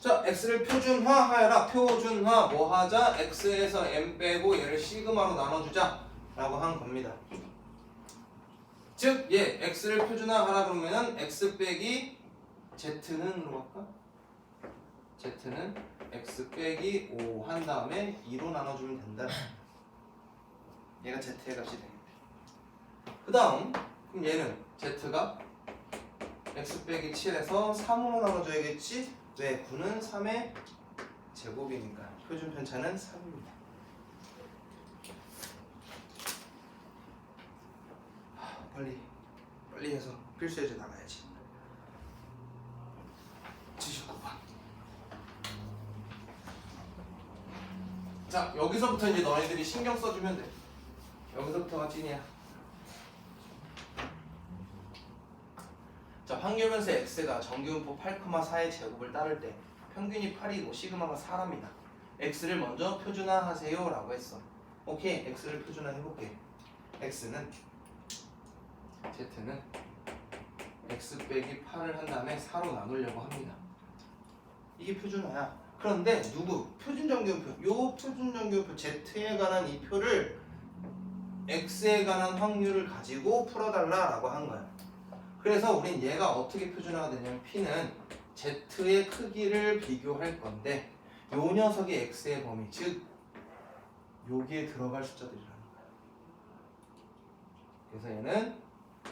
자, x를 표준화하여라. 표준화 뭐 하자? x에서 m 빼고 얘를 시그마로 나눠주자 라고 한 겁니다. 즉, 얘 x를 표준화하라 그러면은 x 빼기 z는 으로 할까? z는 x 빼기 5 한 다음에 2로 나눠주면 된다. 얘가 z의 값이 됩니다. 그 다음 그럼 얘는 z가 x 빼기 7에서 3으로 나눠줘야겠지? 왜? 9는 3의 제곱이니까 표준 편차는 3입니다. 빨리 해서 필수예제 나가야지. 79번. 자, 여기서부터 이제 너희들이 신경 써주면 돼. 여기서부터가 찐이야. 자, 확률변수 x가 정규분포 8,4의 제곱을 따를 때 평균이 8이고 시그마가 4랍니다. x를 먼저 표준화하세요 라고 했어. 오케이, x를 표준화해볼게. z는 x 빼기 8을 한 다음에 4로 나누려고 합니다. 이게 표준화야. 그런데 누구? 표준정규분표. 요 표준정규분표 z에 관한 이 표를 x에 관한 확률을 가지고 풀어달라라고 한 거야. 그래서 우린 얘가 어떻게 표준화가 되냐면 p는 z의 크기를 비교할 건데 요 녀석이 x의 범위, 즉 여기에 들어갈 숫자들이라는 거야. 그래서 얘는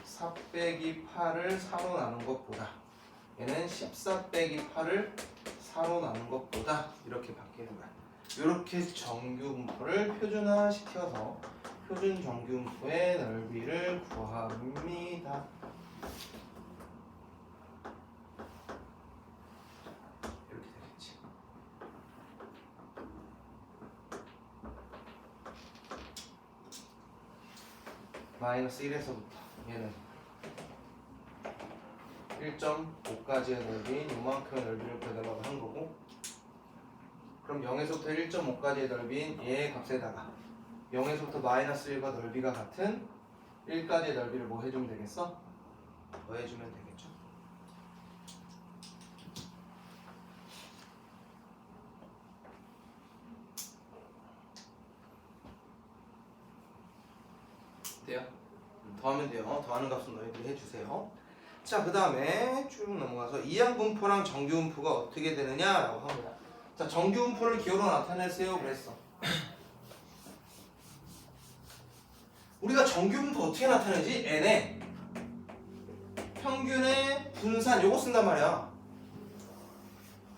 4 빼기 8을 4로 나눈 것보다 얘는 14 빼기 8을 4로 나눈 것보다 이렇게 바뀌는 거야. 이렇게 정규분포를 표준화시켜서 표준 정규분포의 넓이를 구합니다. 이렇게 되겠지. 마이너스 1에서부터 얘는 1.5까지의 넓이인 요만큼의 넓이를 구해달라고 한 거고, 그럼 0에서부터 1.5까지의 넓이인 얘의 값에다가 0에서부터 마이너스 1과 넓이가 같은 1까지의 넓이를 뭐 해주면 되겠어? 더해주면 되겠죠. 돼요? 더하면 돼요. 더하는 값은 너희들이 해주세요. 자, 그 다음에 쭉 넘어가서 이항분포랑 정규분포가 어떻게 되느냐라고 합니다. 자, 정규분포를 기호로 나타내세요 그랬어. 우리가 정규분포 어떻게 나타내지? n의 평균의 분산 요거 쓴단 말이야.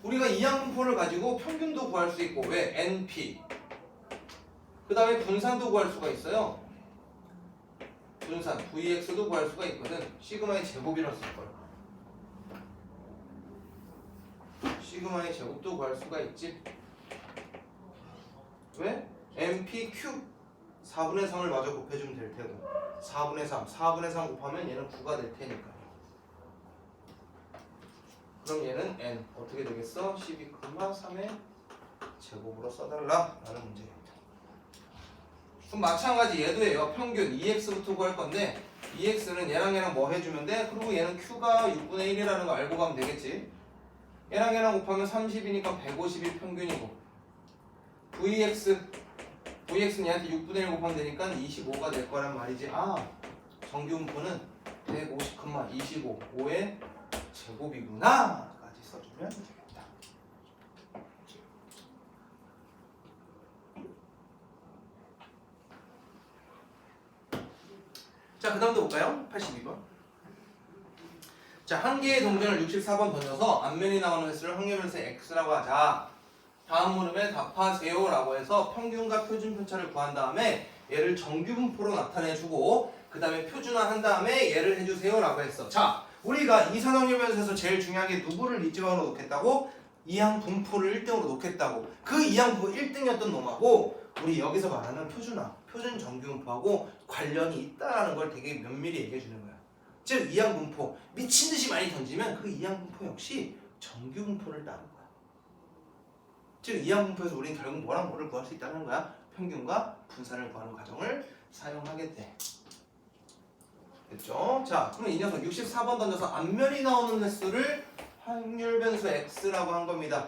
우리가 이항분포를 가지고 평균도 구할 수 있고, 왜? np 그 다음에 분산도 구할 수가 있어요. 분산 vx도 구할 수가 있거든. 시그마의 제곱이라고 쓸걸. 시그마의 제곱도 구할 수가 있지. 왜? npq 4분의 3을 마저 곱해주면 될 테고, 4분의 3 곱하면 얘는 9가 될 테니까. 그럼 얘는 n 어떻게 되겠어? 12,3의 제곱으로 써달라 라는 문제입니다. 그럼 마찬가지 얘도예요. 평균 2x부터 구할 건데, 2x는 얘랑 뭐 해주면 돼? 그리고 얘는 q가 6분의 1이라는 거 알고 가면 되겠지. 얘랑 곱하면 30이니까 150이 평균이고, vx는 얘한테 6분의 1 곱하면 되니까 25가 될 거란 말이지. 아, 정규분포는 150,25 5의 제곱이구나 까지 써주면 되겠다. 자, 그 다음도 볼까요? 82번. 자, 한 개의 동전을 64번 던져서 앞면이 나오는 횟수를 확률변수 x라고 하자. 다음 물음에 답하세요 라고 해서 평균과 표준 편차를 구한 다음에 얘를 정규분포로 나타내주고, 그 다음에 표준화한 다음에 얘를 해주세요 라고 했어. 자, 우리가 이산확률변수에서 제일 중요한 게 누구를 이지방으로 놓겠다고? 이항분포를 1등으로 놓겠다고. 그 이항분포 1등이었던 놈하고 우리 여기서 말하는 표준화, 표준 정규분포하고 관련이 있다라는 걸 되게 면밀히 얘기해 주는 거야. 즉 이항분포 미친듯이 많이 던지면 그 이항분포 역시 정규분포를 따른 거야. 즉 이항분포에서 우리는 결국 뭐랑 뭐를 구할 수 있다는 거야? 평균과 분산을 구하는 과정을 사용하겠대. 됐죠? 자, 그럼 이 녀석 64번 던져서 앞면이 나오는 횟수를 확률변수 x라고 한 겁니다.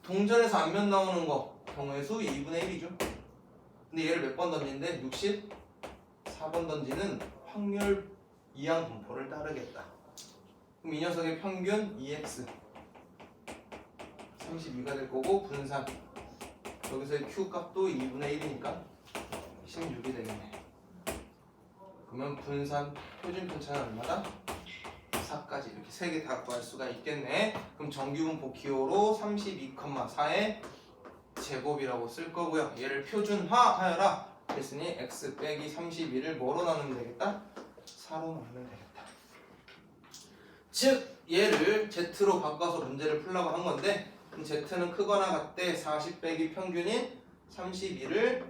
동전에서 앞면 나오는 거 경우의 수 2분의 1이죠. 근데 얘를 몇 번 던지는데 64번 던지는 확률 이항분포를 따르겠다. 그럼 이 녀석의 평균 2x 32가 될 거고, 분산 여기서의 q 값도 2분의 1이니까 16이 되겠네. 그러면 분산 표준 편차는 얼마다? 4까지 이렇게 3개 다 구할 수가 있겠네. 그럼 정규분포 기호로 32,4의 제곱이라고 쓸 거고요. 얘를 표준화하여라 그랬으니 x 빼기 32를 뭐로 나누면 되겠다? 4로 나누면 되겠다. 즉 얘를 z로 바꿔서 문제를 풀라고 한 건데, 그럼 z는 크거나 같대 40 빼기 평균인 32를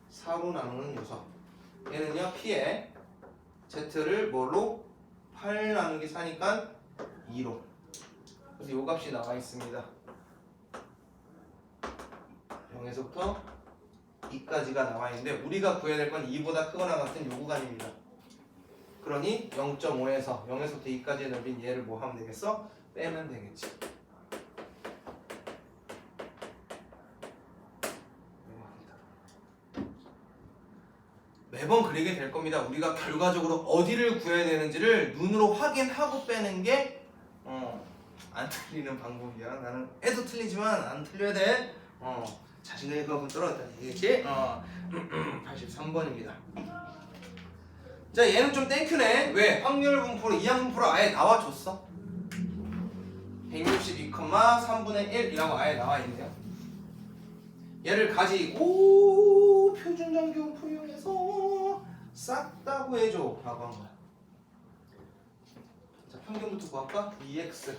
4로 나누는 녀석. 얘는요 p에 z를 뭘로? 8 나누기 4니까 2로. 그래서 요 값이 나와 있습니다. 0에서부터 2까지가 나와 있는데 우리가 구해야 될 건 2보다 크거나 같은 요 구간입니다. 그러니 0.5에서 0에서부터 2까지의 넓이인 얘를 뭐 하면 되겠어? 빼면 되겠지. 매번 그리게 될 겁니다. 우리가 결과적으로 어디를 구해야 되는지를 눈으로 확인하고 빼는 게 안 틀리는 방법이야. 나는 해도 틀리지만 안 틀려야 돼. 자신감이 그만큼 떨어졌다 얘기지. 83번입니다. 자, 얘는 좀 땡큐네. 왜? 확률 분포로 이항분포로 아예 나와줬어. 162,3분의 1이라고 아예 나와 있네요. 얘를 가지고 표준 정규분포 이용해서 싹 다 구해줘 라고 한 거야. 자, 평균부터 구할까? 2x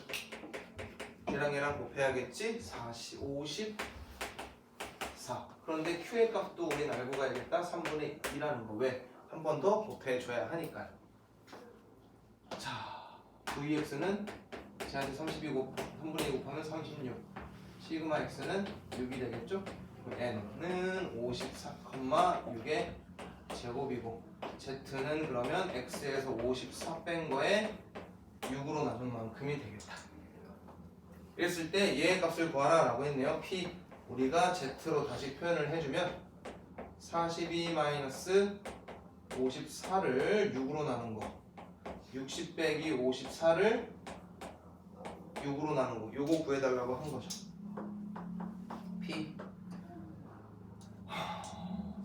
얘랑 곱해야겠지? 54. 그런데 q의 값도 우린 알고 가야겠다. 3분의 2라는 거. 왜? 한 번 더 곱해줘야 하니까요. 자, VX는 제한테 32 3분의 2 곱하면 36. 시그마 X는 6이 되겠죠? N은 54,6의 제곱이고 Z는 그러면 X에서 54 뺀 거에 6으로 나눈 만큼이 되겠다. 이랬을 때 얘의 값을 구하라 라고 했네요. P 우리가 Z로 다시 표현을 해주면 42 54를 6으로 나눈 거 60 빼기 54를 6으로 나눈 거 요거 구해달라고 한 거죠. P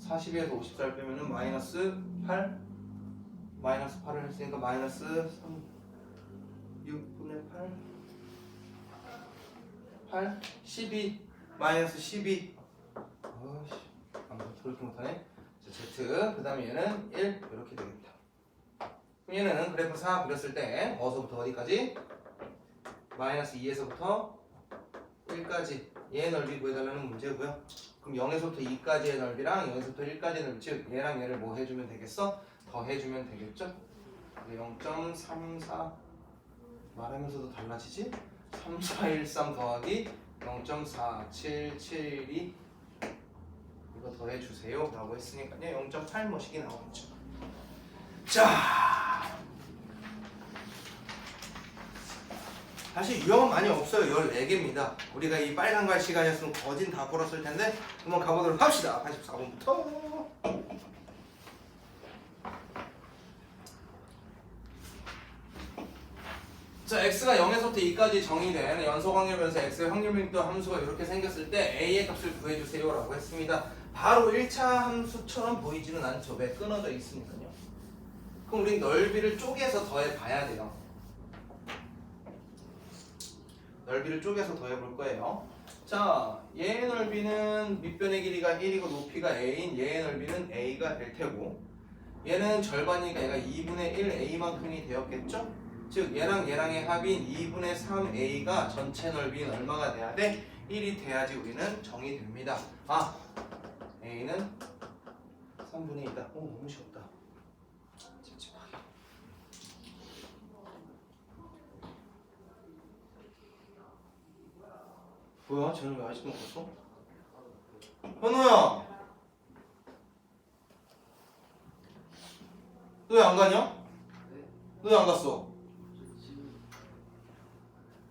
42에서 54를 빼면은 마이너스 8 마이너스 8을 했으니까 마이너스 3 6분의 8 12 마이너스 12 어이씨 아무튼 그렇게 못하네. 자, Z 그 다음에 얘는 1 이렇게 되겠다. 그럼 얘는 그래프 4 그렸을 때 어디서부터 어디까지? 마이너스 2에서부터 1까지 얘의 넓이 구해달라는 문제고요. 그럼 0에서부터 2까지의 넓이랑 0에서부터 1까지의 넓이 즉 얘랑 얘를 뭐 해주면 되겠어? 더 해주면 되겠죠? 0.34 말하면서도 달라지지? 3413 더하기 0.4772 이거 더해주세요 라고 했으니까요 0.8 뭐씩이 나오겠죠. 자, 사실 유형은 많이 없어요. 14개입니다 우리가 이 빨간 갈 시간이었으면 거진 다 풀었을 텐데 한번 가보도록 합시다. 84번부터 자, x가 0에서부터 2까지 정의된 연속 확률 변수 x의 확률 밀도 함수가 이렇게 생겼을 때 a의 값을 구해주세요 라고 했습니다. 바로 1차 함수처럼 보이지는 않죠. 왜? 끊어져 있으니까요. 그럼 우린 넓이를 쪼개서 더해 봐야 돼요. 넓이를 쪼개서 더해 볼 거예요. 자, 얘의 넓이는 밑변의 길이가 1이고 높이가 a인 얘의 넓이는 a가 될 테고 얘는 절반이니까 얘가 2분의 1 a만큼이 되었겠죠? 즉 얘랑 얘랑의 합인 2분의 3a가 전체 넓이는 얼마가 돼야 돼? 1이 돼야지 우리는 정의됩니다. 아, a는 3분의 2다. 오, 너무 쉬웠다. 찝찝하게. 뭐야? 쟤는 왜 아직도 못 갔어? 현우야! 너 왜 안 가냐? 너 왜 안 갔어?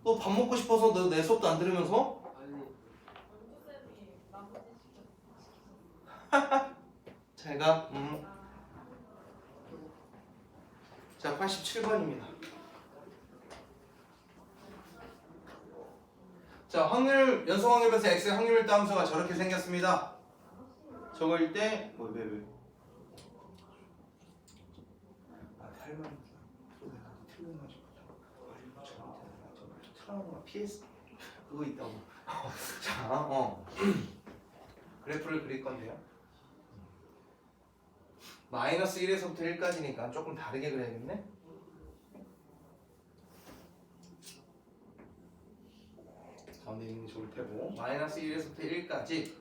너 밥 먹고 싶어서 너 내 수업도 안 들으면서? 잘 가. 자, 87번입니다. 자, 확률 연속 확률 변수 x의 확률 밀도 함수가 저렇게 생겼습니다. 저거일 때 왜? 아, 탈만. 트라우마 PS 그거 있다고. 자, 그래프를 그릴 건데요. 마이너스 1에서부터 1까지니까 조금 다르게 그려야겠네. 가운데 있는 게 좋을 테고 마이너스 1에서부터 1까지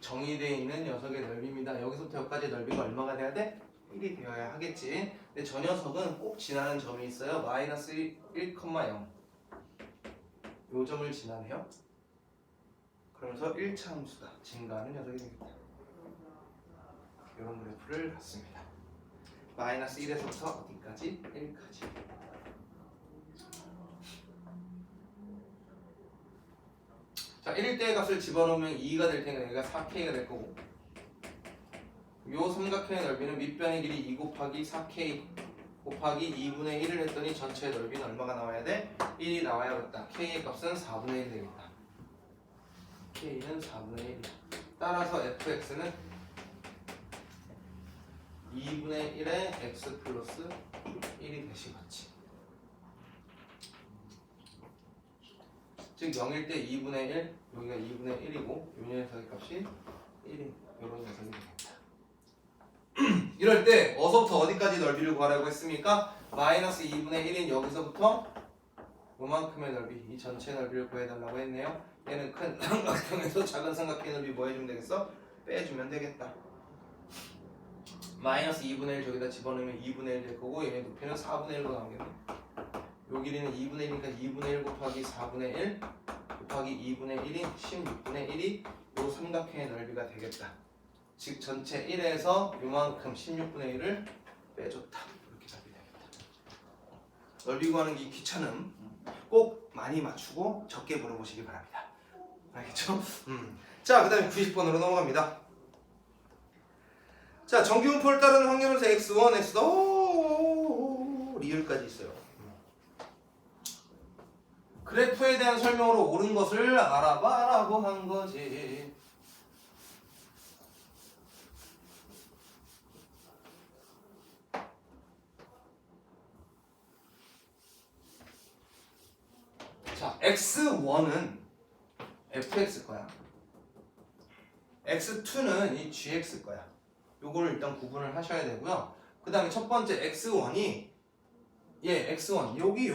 정의되어 있는 녀석의 넓이입니다. 여기서부터 여기까지 넓이가 얼마가 돼야 돼? 1이 되어야 하겠지. 근데 저 녀석은 꼭 지나는 점이 있어요. 마이너스 1,0 요 점을 지나네요. 그러면서 1차 함수다. 증가하는 녀석이 되겠다. 이런 그래프를 갖습니다. 마이너스 1에서부터 어디까지? 1까지. 자, 1일 때의 값을 집어넣으면 2가 될 테니까 여기가 4K가 될 거고 요 삼각형의 넓이는 밑변의 길이 2 곱하기 4K 곱하기 2분의 1을 했더니 전체 넓이는 얼마가 나와야 돼? 1이 나와야겠다. K의 값은 4분의 1이 되겠다. K는 4분의 1이다. 따라서 fx는 2분의 1의 x 플러스 1이 되시겠지. 즉 0일 때 2분의 1, 여기가 2분의 1이고 요 녀석의 값이 1인 요런 녀석이 되겠다. 이럴 때 어서부터 어디까지 넓이를 구하라고 했습니까? 마이너스 2분의 1인 여기서부터 요만큼의 넓이, 이 전체 넓이를 구해달라고 했네요. 얘는 큰 삼각형에서 작은 삼각형의 넓이 뭐 해주면 되겠어? 빼주면 되겠다. 마이너스 2분의 1 저기다 집어넣으면 2분의 1 될 거고 얘네 높이는 4분의 1로 나오겠네. 요 길이는 2분의 1이니까 2분의 1 곱하기 4분의 1 곱하기 2분의 1이 16분의 1이 요 삼각형의 넓이가 되겠다. 즉 전체 1에서 요만큼 16분의 1을 빼줬다. 이렇게 답이 되겠다. 넓이 구하는 게 귀찮음 꼭 많이 맞추고 적게 물어보시기 바랍니다. 알겠죠? 자, 그 다음에 90번으로 넘어갑니다. 자, 정규분포를 따르는 확률은 x1, x2 리을까지 있어요. 그래프에 대한 설명으로 옳은 것을 알아봐라고 한 거지. 자, x1은 fx 거야. x2는 이 gx 거야. 요거를 일단 구분을 하셔야 되고요. 그 다음에 첫 번째 x1이 x1 여기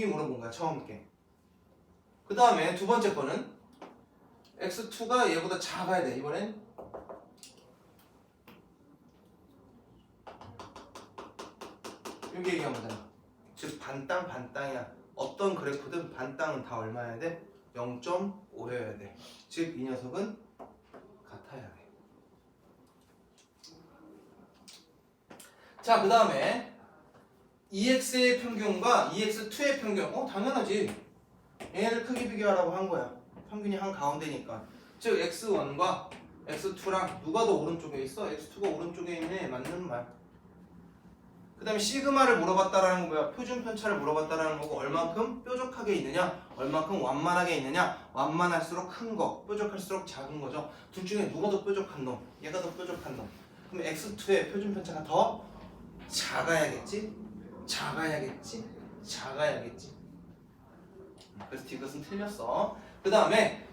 물어본 거야 처음 게. 그 다음에 두 번째 거는 x2가 얘보다 작아야 돼. 이번엔 여기 얘기한 거잖아. 즉 반땅이야. 어떤 그래프든 반땅은 다 얼마여야 돼? 0.5여야 돼. 즉 이 녀석은 같아야 돼. 자, 그 다음에 EX의 평균과 EX2의 평균. 당연하지. 얘네들 크기 비교하라고 한 거야. 평균이 한 가운데니까. 즉 X1과 X2랑 누가 더 오른쪽에 있어? X2가 오른쪽에 있네. 맞는 말. 그 다음에 시그마를 물어봤다라는 건 뭐야? 표준 편차를 물어봤다라는 거고 얼만큼 뾰족하게 있느냐, 얼만큼 완만하게 있느냐. 완만할수록 큰 거, 뾰족할수록 작은 거죠. 둘 중에 누가 더 뾰족한 놈? 얘가 더 뾰족한 놈. 그럼 x2의 표준 편차가 더 작아야겠지? 그래서 이것은 틀렸어. 그 다음에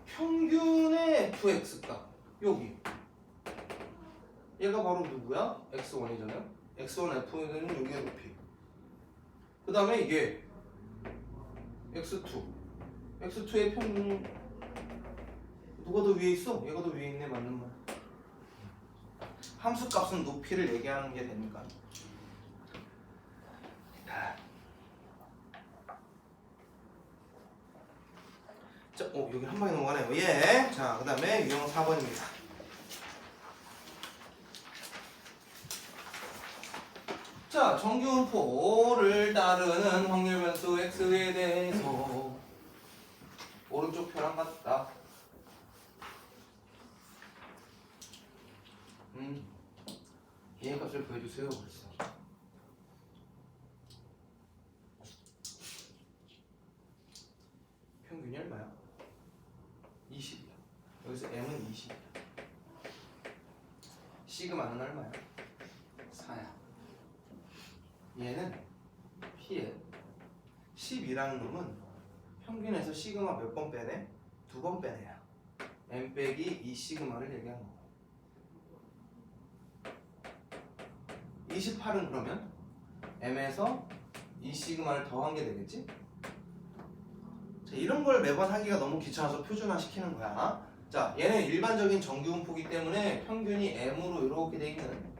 평균의 fx값 여기 얘가 바로 누구야? x1이잖아요. x1 f는 여기의 높이. 그 다음에 이게 x2의 평균 누가 더 위에 있어? 얘가 더 위에 있네. 맞는 말. 함수 값은 높이를 얘기하는 게 되니까. 자, 여기 한 방에 넘어가네요. 예. 자, 그 다음에 유형 4번입니다. 자, 정규분포를 따르는 확률 변수 x에 대해서 오른쪽 표랑 같다. 얘 값을 구해주세요. 그랬어. 평균이 얼마야? 20이야. 여기서 m은 20이야. 시그마는 얼마야? 4야. 얘는 P에 10이라는 놈은 평균에서 시그마 몇 번 빼네? 2번 빼네야. m 빼기 2 시그마를 얘기하는 거. 28은 그러면 m에서 2 시그마를 더한 게 되겠지? 자, 이런 걸 매번 하기가 너무 귀찮아서 표준화 시키는 거야. 자, 얘는 일반적인 정규분포기 때문에 평균이 m으로 이렇게 돼 있는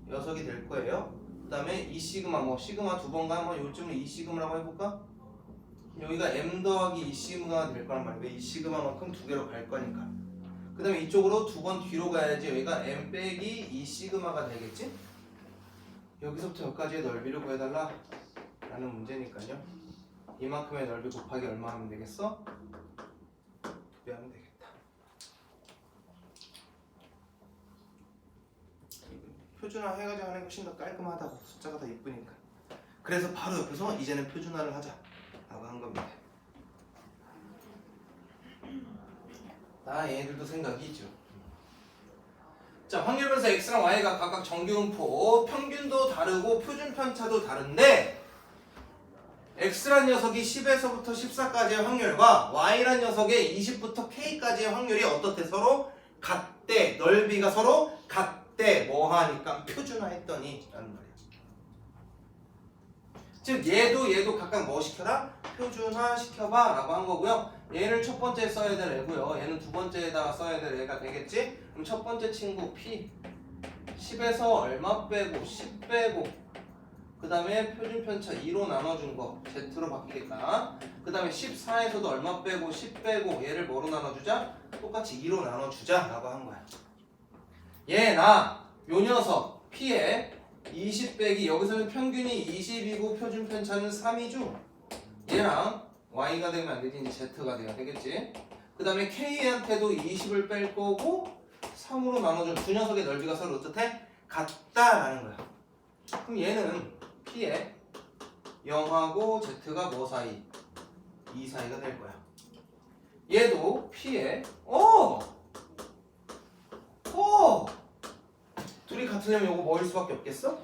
녀석이 될 거예요. 그 다음에 2 시그마, 시그마 2번 가면 요즘은 2 시그마라고 해볼까? 여기가 m 더하기 2 시그마가 될 거란 말이야. 왜 2 시그마만큼 두 개로 갈 거니까. 그 다음에 이쪽으로 2번 뒤로 가야지 여기가 m 빼기 2 시그마가 되겠지? 여기서부터 여기까지의 넓이를 구해달라 라는 문제니까요. 이만큼의 넓이 곱하기 얼마 하면 되겠어? 2배 하면 되겠다. 표준화 해가지고 하는 게 훨씬 더 깔끔하다고. 숫자가 더 이쁘니까. 그래서 바로 옆에서 이제는 표준화를 하자 라고 한 겁니다. 얘네들도 생각이 있죠. 자, 확률 변수 x랑 y가 각각 정규분포, 평균도 다르고 표준 편차도 다른데 x란 녀석이 10에서부터 14까지의 확률과 y란 녀석의 20부터 k까지의 확률이 어떻대? 서로 같대. 넓이가 서로 같대. 뭐 하니까 표준화했더니 라는 말이야. 즉 얘도 각각 뭐 시켜라? 표준화 시켜봐 라고 한 거고요. 얘를 첫 번째에 써야 될 애고요. 얘는 두 번째에다가 써야 될 애가 되겠지? 그럼 첫 번째 친구 P 10에서 얼마 빼고 10 빼고 그 다음에 표준편차 2로 나눠준 거 Z로 바뀌겠다. 그 다음에 14에서도 얼마 빼고 10 빼고 얘를 뭐로 나눠주자? 똑같이 2로 나눠주자 라고 한 거야. 얘나 요 녀석 P에 20 빼기 여기서는 평균이 20이고 표준편차는 3이죠. 얘랑 Y가 되면 안 되지. 이제 Z가 돼야 되겠지. 그 다음에 K한테도 20을 뺄 거고 3으로 나눠준 두 녀석의 넓이가 서로 어떻대? 같다라는 거야. 그럼 얘는 P에 0하고 Z가 뭐 사이? 2 사이가 될 거야. 얘도 P에 둘이 같으려면 요거 뭐일 수밖에 없겠어?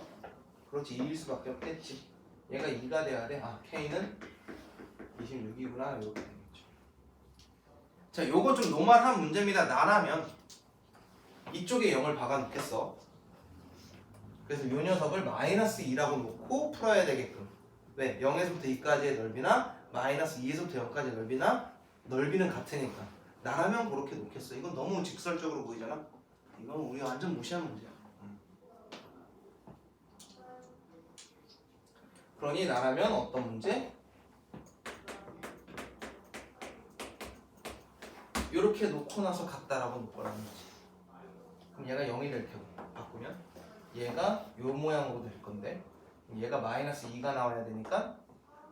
그렇지, 2일 수밖에 없겠지. 얘가 2가 돼야 돼. 아, K는 26이구나. 이렇게 되겠죠. 자, 요거 좀 노멀한 문제입니다. 나라면 이쪽에 0을 박아 놓겠어. 그래서 요 녀석을 마이너스 2라고 놓고 풀어야 되게끔. 왜? 0에서부터 2까지의 넓이나 마이너스 2에서부터 0까지의 넓이나 넓이는 같으니까. 나라면 그렇게 놓겠어. 이건 너무 직설적으로 보이잖아. 이건 우리 완전 무시한 문제야. 그러니 나라면 어떤 문제? 이렇게 놓고 나서 같다라고 놓고라는 거지. 그럼 얘가 0이 될 테고 바꾸면 얘가 요 모양으로 될 건데 얘가 마이너스 2가 나와야 되니까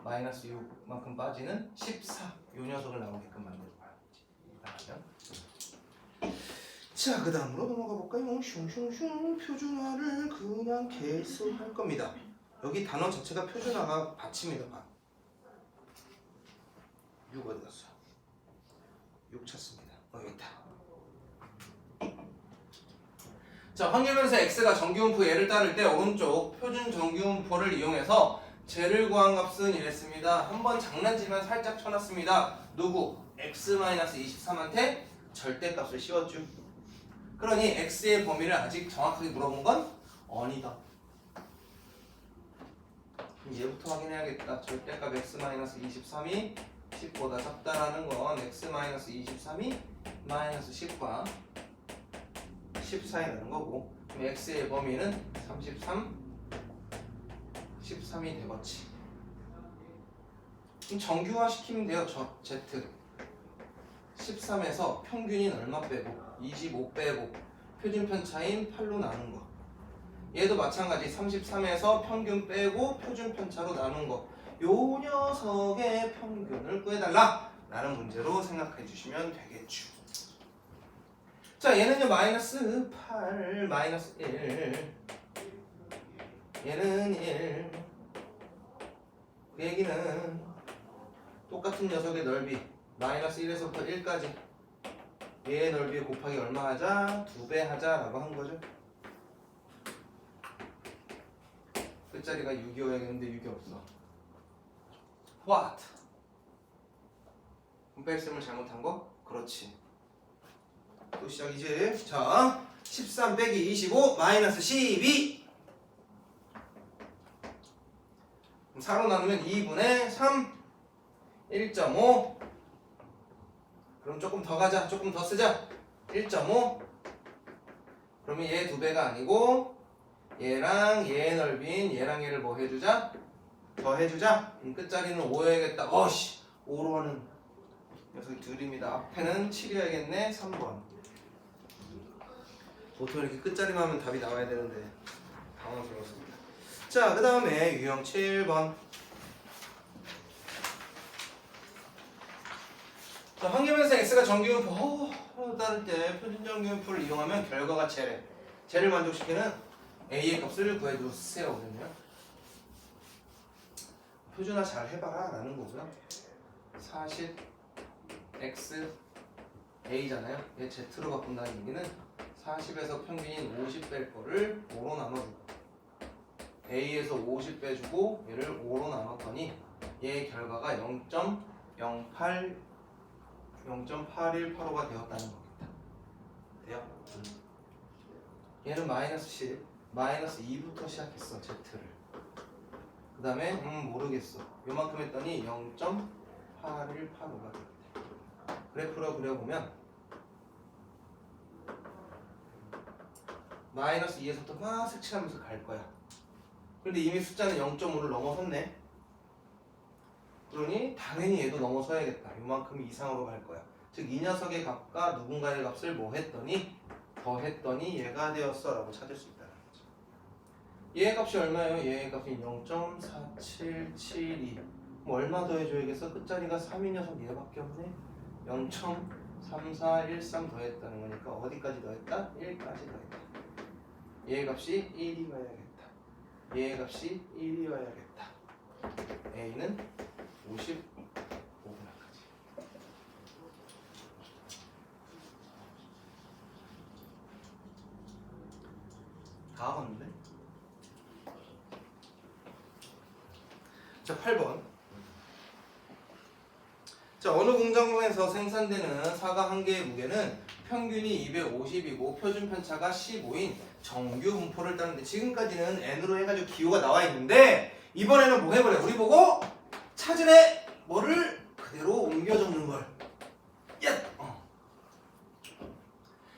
마이너스 6만큼 빠지는 14 요 녀석을 나오게끔 만들 거야. 자, 그 다음으로 넘어가 볼까요? 슝슝슝 표준화를 그냥 계속 할 겁니다. 여기 단어 자체가 표준화가 받칩니다. 6 어디 갔어? 6 찾습니다. 여기 있다. 자, 확률변수 x가 정규분포 얘를 따를 때 오른쪽 표준 정규분포를 이용해서 쟤를 구한 값은 이랬습니다. 한번 장난치면 살짝 쳐놨습니다. 누구? x-23한테 절대값을 씌웠죠. 그러니 x의 범위를 아직 정확하게 물어본 건 아니다. 얘부터 확인해야겠다. 절대값 x-23이 10보다 작다라는 건 x-23이 마이너스 10과 10 사이 나는 거고, 그럼 x의 범위는 33, 13이 되겠지. 그럼 정규화 시키면 돼요. z 13에서 평균인 얼마 빼고 25 빼고 표준편차인 8로 나눈 거. 얘도 마찬가지 33에서 평균 빼고 표준편차로 나눈 거. 요 녀석의 평균을 구해달라 라는 문제로 생각해 주시면 되겠죠. 자, 얘는요 마이너스 8 마이너스 1 얘는 1. 그 얘기는 똑같은 녀석의 넓이 마이너스 1에서부터 1까지 얘의 넓이 곱하기 얼마 하자? 2배 하자라고 한 거죠. 끝자리가 6이어야겠는데 6이 없어. What? 분배했음을 잘못한 거? 그렇지. 또 시작이지. 자, 13 빼기 25 마이너스 12. 4로 나누면 2분의 3 1.5. 그럼 조금 더 가자. 조금 더 쓰자. 1.5. 그러면 얘 2배가 아니고 얘랑 얘의 넓이인 얘랑 얘를 뭐 해주자? 더 해주자. 끝자리는 5여야겠다. 어씨 5로 하는 녀석이 둘입니다. 앞에는 7이어야겠네. 3번. 보통 이렇게 끝자리만 하면 답이 나와야 되는데 당황스러웠습니다. 자, 그 다음에 유형 7번. 자, 확률변수 x가 정규분포 따를 때 표준 정규분포를 이용하면 결과가 쟤래. 쟤를 만족시키는 a의 값을 구해주세요. 그러면 표준화 잘 해봐라 라는 거고요. 40 x a잖아요. 얘 z로 바꾼다는 얘기는 40에서 평균인 50 뺄 거를 5로 나눠주고 a에서 50 빼주고 얘를 5로 나눴더니 얘의 결과가 0.8185가 되었다는 겁니다. 돼요? 얘는 마이너스 10 마이너스 2부터 시작했어. z를. 그 다음에 모르겠어. 요만큼 했더니 0.8185가 되겠대. 그래프로 그려보면 마이너스 2에서부터 막 색칠하면서 갈 거야. 근데 이미 숫자는 0.5를 넘어섰네. 그러니 당연히 얘도 넘어서야겠다. 요만큼 이상으로 갈 거야. 즉 이 녀석의 값과 누군가의 값을 뭐 했더니 더했더니 얘가 되었어 라고 찾을 수 있다는 거죠. 얘의 값이 얼마예요? 얘의 값이 0.4772. 뭐 얼마 더해줘야겠어? 끝자리가 3인 녀석 얘밖에 없네. 0.3413 더했다는 거니까 어디까지 더했다? 1까지 더했다. 얘의 값이 1이 와야겠다. 얘의 값이 1이 와야겠다. A는 55분까지. 다 왔는데? 자, 8번. 자, 어느 공정에서 생산되는 사과 한 개의 무게는 평균이 250이고 표준 편차가 15인 정규 분포를 따는데 지금까지는 n으로 해가지고 기호가 나와 있는데 이번에는 뭐 해버려? 우리 보고 차근에 뭐를 그대로 옮겨 적는 걸.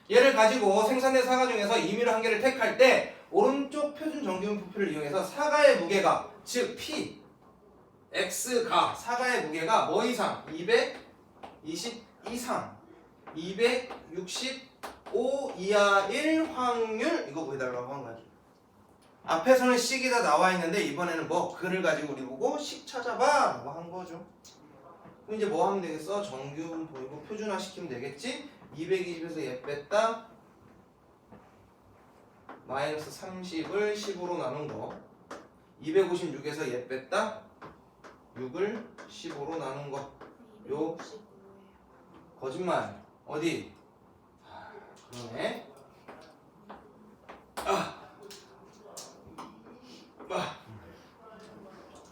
얘를 가지고 생산된 사과 중에서 임의로 한 개를 택할 때 오른쪽 표준 정규 분포를 이용해서 사과의 무게가 즉 P X가 사과의 무게가 뭐 이상? 220 이상 265 이하일 확률 이거 보여달라고 한 거지. 앞에서는 식이 다 나와 있는데 이번에는 뭐 그를 가지고 우리 보고 식 찾아봐 라고 한 거죠. 그럼 이제 뭐 하면 되겠어? 정규 보이고 표준화 시키면 되겠지? 220에서 얘 뺐다 마이너스 30을 10으로 나눈 거 256에서 얘 뺐다 6을 15로 나눈 거. 요 거짓말. 어디? 그러네.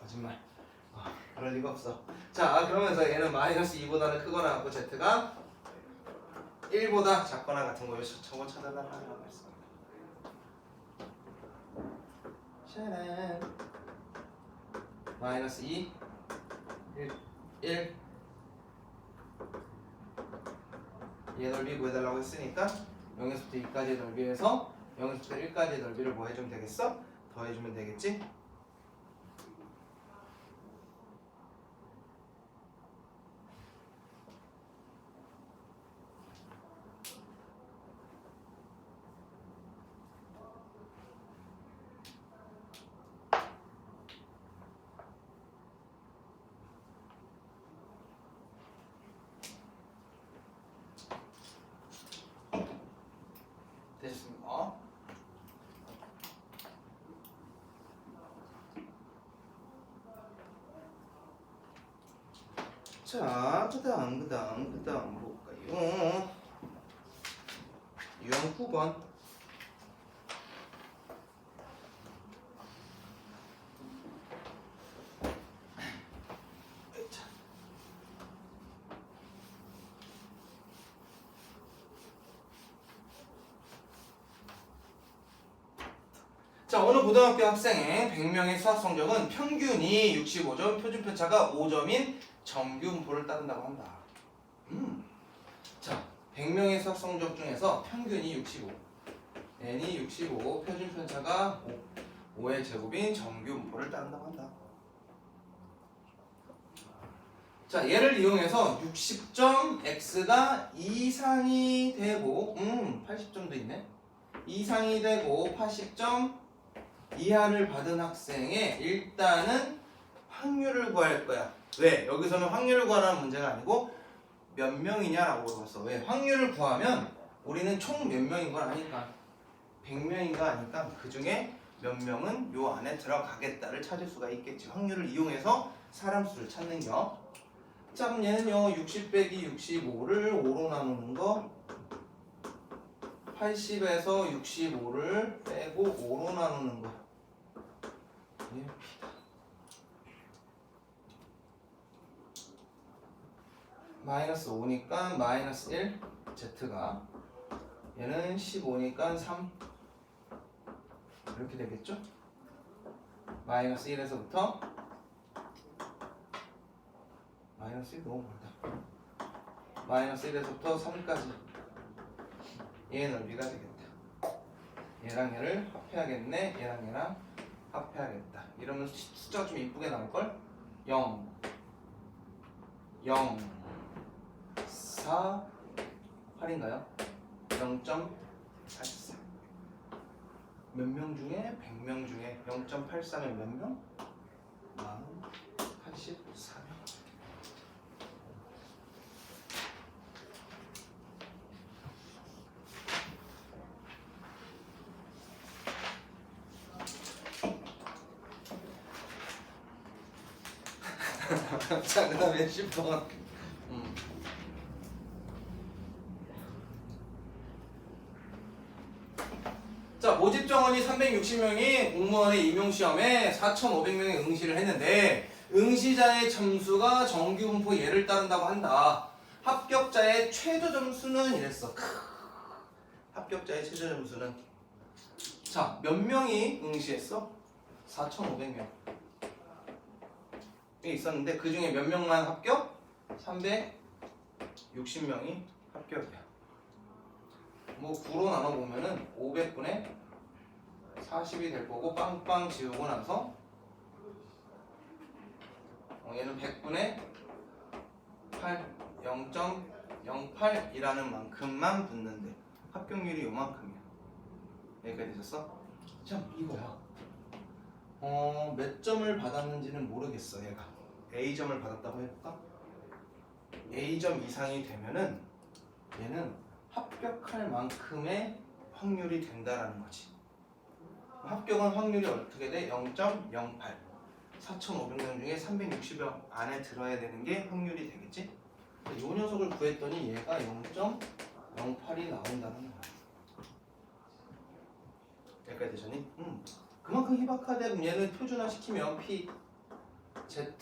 거짓말. 그럴 리가 없어. 자, 그러면서 얘는 마이너스 2보다는 크거나 같고 z가 1보다 작거나 같은 거 저거 찾아달라고 했어. 샤란. 마이너스 2 1 얘 넓이 구해달라고 했으니까 0에서부터 2까지의 넓이에서 0에서부터 1까지의 넓이를 뭐 해주면 되겠어? 더해주면 되겠지? 되셨습니까? 자, 그 다음 볼까요? 유형 9번. 자, 어느 고등학교 학생의 100명의 수학 성적은 평균이 65점, 표준 편차가 5점인 정규 분포를 따른다고 한다. 자, 100명의 수학 성적 중에서 평균이 65, n이 65, 표준 편차가 5의 제곱인 정규 분포를 따른다고 한다. 자, 얘를 이용해서 60점 x가 이상이 되고 80점도 있네. 이상이 되고 80점 이하를 받은 학생의 일단은 확률을 구할 거야. 왜? 여기서는 확률을 구하라는 문제가 아니고 몇 명이냐라고 물어봤어. 왜? 확률을 구하면 우리는 총 몇 명인 걸 아니까 100명인가 아니까 그 중에 몇 명은 요 안에 들어가겠다를 찾을 수가 있겠지. 확률을 이용해서 사람 수를 찾는 겨. 자, 그럼 얘는요 60 빼기 65를 5로 나누는 거 80에서 65를 빼고 5로 나누는 거. 마이너스 5니까 마이너스 1 z가 얘는 15니까 3 이렇게 되겠죠? 마이너스 1에서부터 마이너스 1 너무 멀다. 마이너스 1에서부터 3까지 얘의 넓이가 되겠다. 얘랑 얘를 합해야겠네. 얘랑 얘랑 합해야겠다. 이러면 숫자가 좀 이쁘게 나올걸? 0 0 4 8인가요? 0.84 몇 명 중에 100명 중에 0.83면 몇 명? 84명. 자, 그 다음에 10번. 자, 모집 정원이 360명이 공무원의 임용시험에 4,500명이 응시를 했는데 응시자의 점수가 정규분포 예를 따른다고 한다. 합격자의 최저 점수는 이랬어. 합격자의 최저 점수는 자, 몇 명이 응시했어? 4,500명. 있었는데 그 중에 몇 명만 합격? 360명이 합격이야. 뭐 9로 나눠보면은 500분의 40이 될 거고 빵빵 지우고 나서 얘는 100분의 8 0.08이라는 만큼만 붙는데 합격률이 요만큼이야. 여기까지 되셨어? 참 이거야. 몇 점을 받았는지는 모르겠어. 얘가 A점을 받았다고 해볼까? A점 이상이 되면은 얘는 합격할 만큼의 확률이 된다라는 거지. 합격은 확률이 어떻게 돼? 0.08 4,500명 중에 360명 안에 들어야 되는 게 확률이 되겠지? 이 녀석을 구했더니 얘가 0.08이 나온다는 거야. 여기까지 되셨니? 그만큼 희박하대. 그럼 얘는 표준화시키면 P, Z,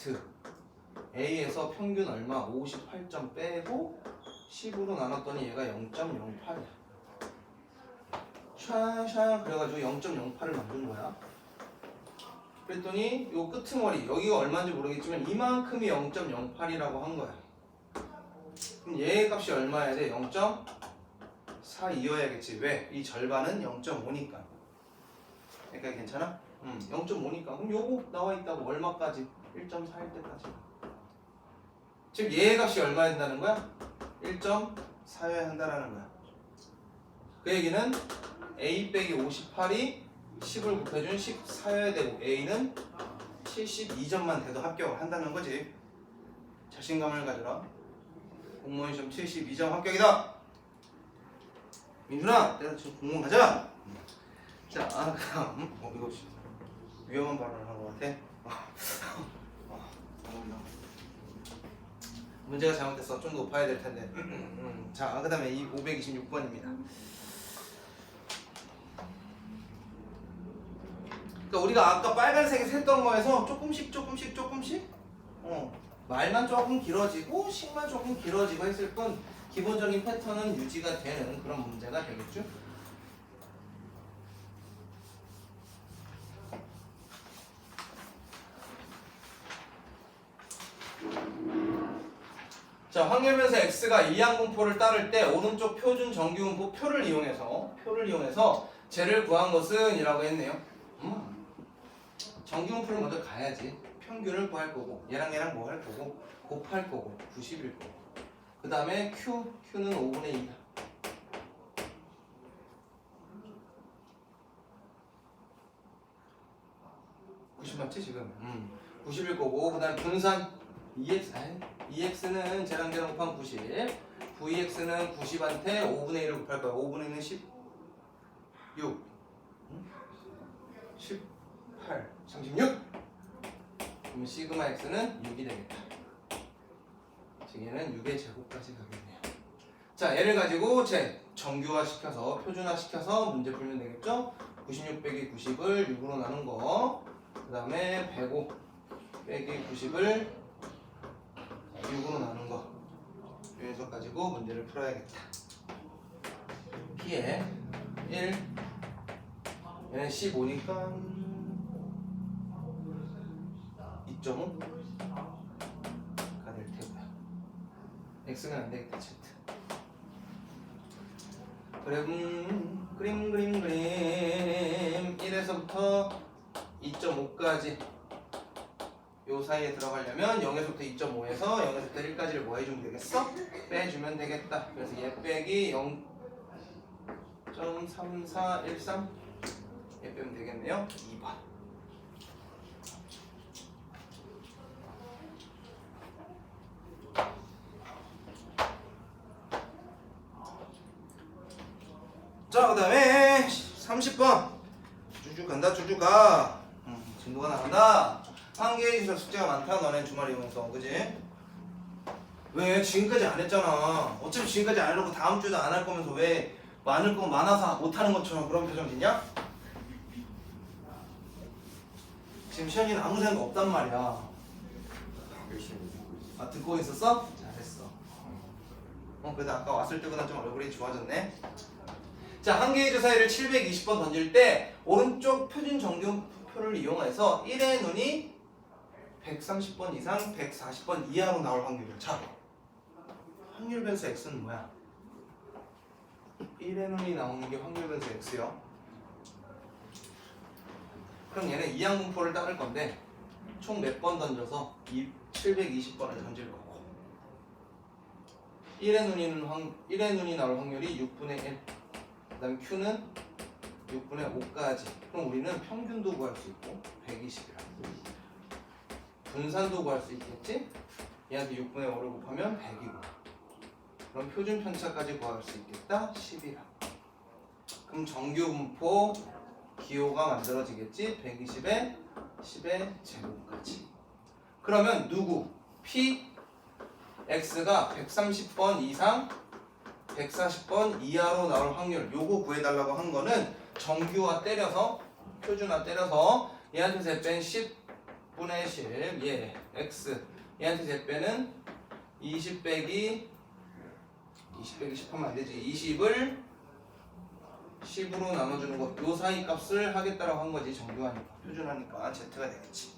A에서 평균 얼마? 58점 빼고 10으로 나눴더니 얘가 0.08이야. 샤샤 그래가지고 0.08을 만든 거야. 그랬더니 요 끄트머리 여기가 얼마인지 모르겠지만 이만큼이 0.08이라고 한 거야. 그럼 얘의 값이 얼마여야 돼? 0.42여야겠지. 왜? 이 절반은 0.5니까. 그러니까 괜찮아? 0.5니까. 그럼 요거 나와 있다고. 얼마까지? 1.4일 때까지. 즉 얘의 값이 얼마 된다는 거야? 1.4여야 한다라는 거야. 그 얘기는 A 빼기 58이 10을 곱해준 14여야 되고 A는 72점만 돼도 합격을 한다는 거지. 자신감을 가져라. 공무원 시험 72점 합격이다. 민준아, 내가 지금 공무원 가자. 자, 그다음 이거 위험한 발언을 한 것 같아. 문제가 잘못됐어. 좀 더 높아야 될 텐데. 자, 그다음에 이 526번입니다. 그러니까 우리가 아까 빨간색에 샜던 거에서 조금씩 말만 조금 길어지고 식만 조금 길어지고 했을 뿐 기본적인 패턴은 유지가 되는 그런 문제가 되겠죠. 자, 확률변수 x가 이항분포를 따를 때 오른쪽 표준 정규분포 표를 이용해서 쟤를 구한 것은 이라고 했네요. 정규분포를 먼저 가야지. 평균을 구할 거고 얘랑 뭐 할 거고 곱할 거고 90일 거고 그 다음에 q는 5분의 2다. 90 맞지 지금? 90일 거고 그 다음 분산 EX는 쟤랑 곱하면 90 VX는 90한테 5분의 1을 곱할 거야. 5분의 1은 16 18 36 그러면 시그마 X는 6이 되겠다. 즉 얘는 6의 제곱까지 가겠네요. 자, 얘를 가지고 제 정규화시켜서 표준화시켜서 문제 풀면 되겠죠? 96 빼기 90을 6으로 나눈 거 그 다음에 105 빼기 90을 6으로 나눈 거 이 녀석 가지고 문제를 풀어야겠다. P에 1 얘는 15니까 2.5가 될 테고요. x는 안 되겠다. z. 그림 1에서부터 2.5까지 요 사이에 들어가려면 0에서부터 2.5에서 0에서부터 1까지를 뭐 해주면 되겠어? 빼주면 되겠다. 그래서 얘 빼기 0.3413 얘 빼면 되겠네요. 2번. 자, 그 다음에 30번 쭉쭉 간다. 쭉쭉 가. 진도가 나간다. 한 개의 주서 숙제가 많다. 너네 주말 이용해서 그지? 왜 지금까지 안 했잖아. 어차피 지금까지 안 해놓고 다음 주도 안 할 거면서 왜 많을 거 많아서 못하는 것처럼 그런 표정 짓냐? 지금 시현이는 아무 생각 없단 말이야. 열심히 듣고 있어. 아, 듣고 있었어? 잘했어. 그래도 아까 왔을 때보다 좀 얼굴이 좋아졌네. 자, 한 개의 주사위를 720번 던질 때 오른쪽 표준 정규표를 이용해서 1의 눈이 130번 이상 140번 이하로 나올 확률이야. 자, 확률 변수 x는 뭐야? 1의 눈이 나오는 게 확률 변수 x요. 그럼 얘는 이항분포를 따를 건데 총 몇 번 던져서 720번을 던질 거고 1의 눈이 나올 확률이 6분의 1. 그 다음 Q는 6분의 5까지. 그럼 우리는 평균도 구할 수 있고 120이라. 분산도 구할 수 있겠지? 얘한테 6분의 5를 곱하면 100이고. 그럼 표준 편차까지 구할 수 있겠다? 10이라. 그럼 정규 분포 기호가 만들어지겠지? 120에 10의 제곱까지. 그러면 누구? P X가 130번 이상 140번 이하로 나올 확률 요거 구해달라고 한 거는 정규화 때려서 표준화 때려서 얘한테 제뺀 10분의 10 얘 X 얘한테 제빼는 20 빼기 10 하면 안 되지 20을 10으로 나눠주는 거 요 사이 값을 하겠다라고 한 거지. 정규화니까 표준화니까 Z가 되겠지.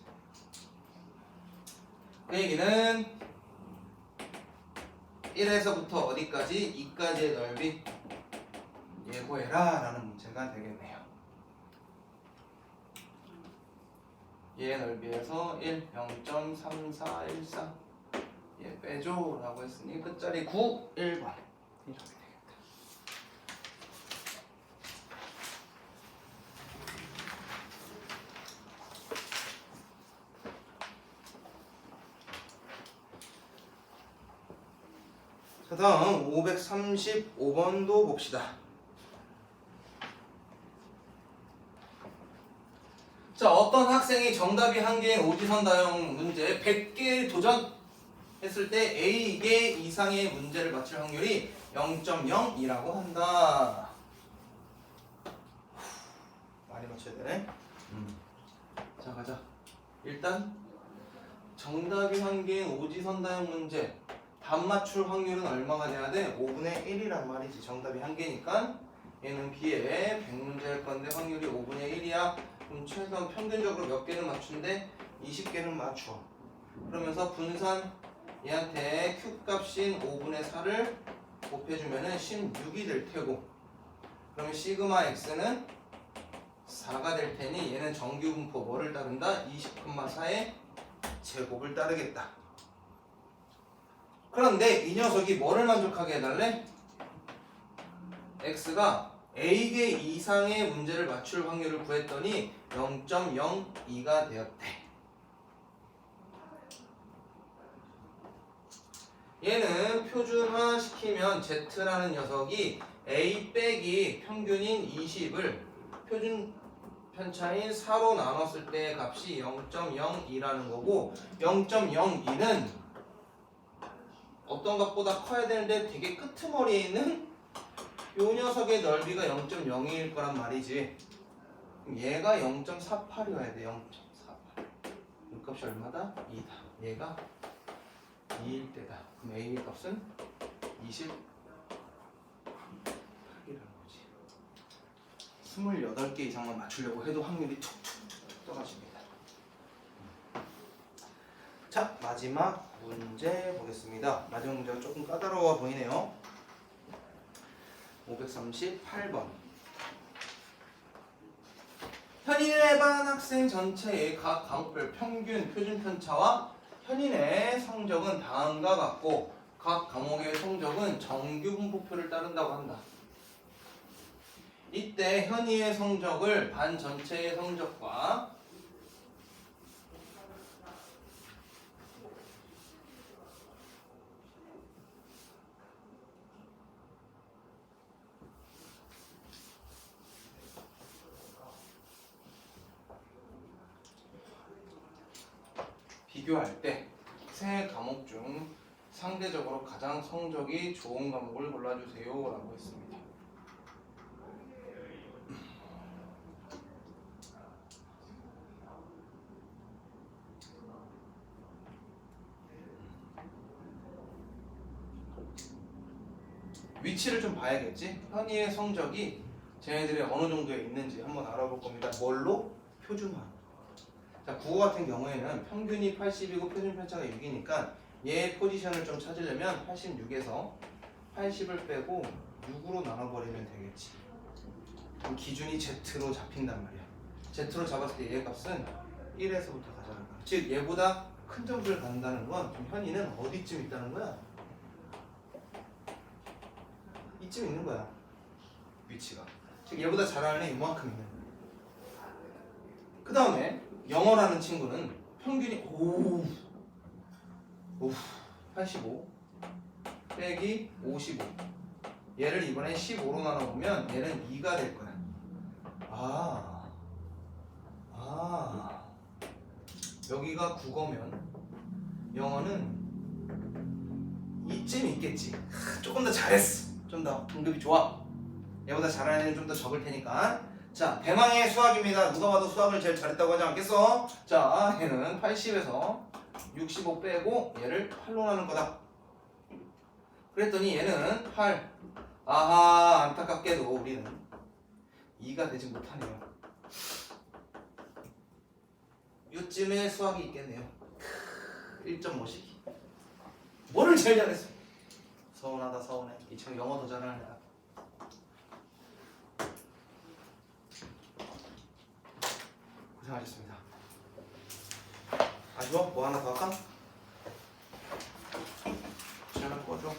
그 얘기는 1에서부터 어디까지? 2까지의 넓이 예고해라 라는 문제가 되겠네요. 얘 넓이에서 1, 0.3414 얘 빼줘 라고 했으니 끝자리 9, 1번 이렇게 되겠다. 자, 다음 535번도 봅시다. 자, 어떤 학생이 정답이 한 개인 오지선다형 문제 100개 도전했을 때 A개 이상의 문제를 맞출 확률이 0.0이라고 한다. 많이 맞춰야 되네. 자, 가자. 일단 정답이 한 개인 오지선다형 문제 답 맞출 확률은 얼마가 돼야 돼? 5분의 1이란 말이지. 정답이 한 개니까 얘는 B에 100문제 할 건데 확률이 5분의 1이야. 그럼 최소한 평균적으로 몇 개는 맞춘데 20개는 맞춰. 그러면서 분산 얘한테 Q 값인 5분의 4를 곱해주면은 16이 될 테고 그러면 시그마 X는 4가 될 테니 얘는 정규 분포 뭐를 따른다? 20,4의 제곱을 따르겠다. 그런데 이 녀석이 뭐를 만족하게 해달래? X가 A개 이상의 문제를 맞출 확률을 구했더니 0.02가 되었대. 얘는 표준화 시키면 Z라는 녀석이 A 빼기 평균인 20을 표준 편차인 4로 나눴을 때의 값이 0.02라는 거고 0.02는 어떤 값보다 커야 되는데 되게 끄트머리에 있는 요 녀석의 넓이가 0.02일 거란 말이지. 그럼 얘가 0.48이어야 돼. 0.48. 이 값이 얼마다? 2다. 얘가 2일 때다. 그럼 A의 값은 28이라는 거지. 28개 이상만 맞추려고 해도 확률이 툭툭툭 떨어집니다. 자, 마지막 문제 보겠습니다. 마지막 문제가 조금 까다로워 보이네요. 538번. 현인의 반 학생 전체의 각 과목별 평균 표준 편차와 현인의 성적은 다음과 같고 각 과목의 성적은 정규 분포표를 따른다고 한다. 이때 현이의 성적을 반 전체의 성적과 비교할 때 세 과목 중 상대적으로 가장 성적이 좋은 과목을 골라주세요 라고 했습니다. 위치를 좀 봐야겠지? 현이의 성적이 쟤네들이 어느 정도에 있는지 한번 알아볼 겁니다. 뭘로? 표준화. 자, 국어 같은 경우에는 평균이 80이고 표준 편차가 6이니까 얘의 포지션을 좀 찾으려면 86에서 80을 빼고 6으로 나눠버리면 되겠지. 그럼 기준이 Z로 잡힌단 말이야. Z로 잡았을 때 얘의 값은 1에서부터 가져가는 거야. 즉 얘보다 큰 점수를 갖는다는 건 그럼 현이는 어디쯤 있다는 거야? 이쯤 있는 거야. 위치가. 즉 얘보다 잘하는 애 이만큼 있는 거야. 그 다음에 영어라는 친구는 평균이 85 빼기 55. 얘를 이번에 15로 나눠보면 얘는 2가 될 거야. 여기가 국어면 영어는 이쯤 있겠지. 조금 더 잘했어. 좀 더 등급이 좋아. 얘보다 잘하는 애는 좀 더 적을 테니까. 자, 대망의 수학입니다. 누가 봐도 수학을 제일 잘했다고 하지 않겠어? 자, 얘는 80에서 65 빼고 얘를 8로 나눈 거다. 그랬더니 얘는 8. 아하, 안타깝게도 우리는 2가 되지 못하네요. 요쯤에 수학이 있겠네요. 1.5씩. 뭐를 제일 잘했어? 서운하다, 서운해. 이 친구 영어 더 잘하는 애다. 고생하셨습니다. 아쉬워? 뭐 하나 더 할까? 시간을 꺼줘.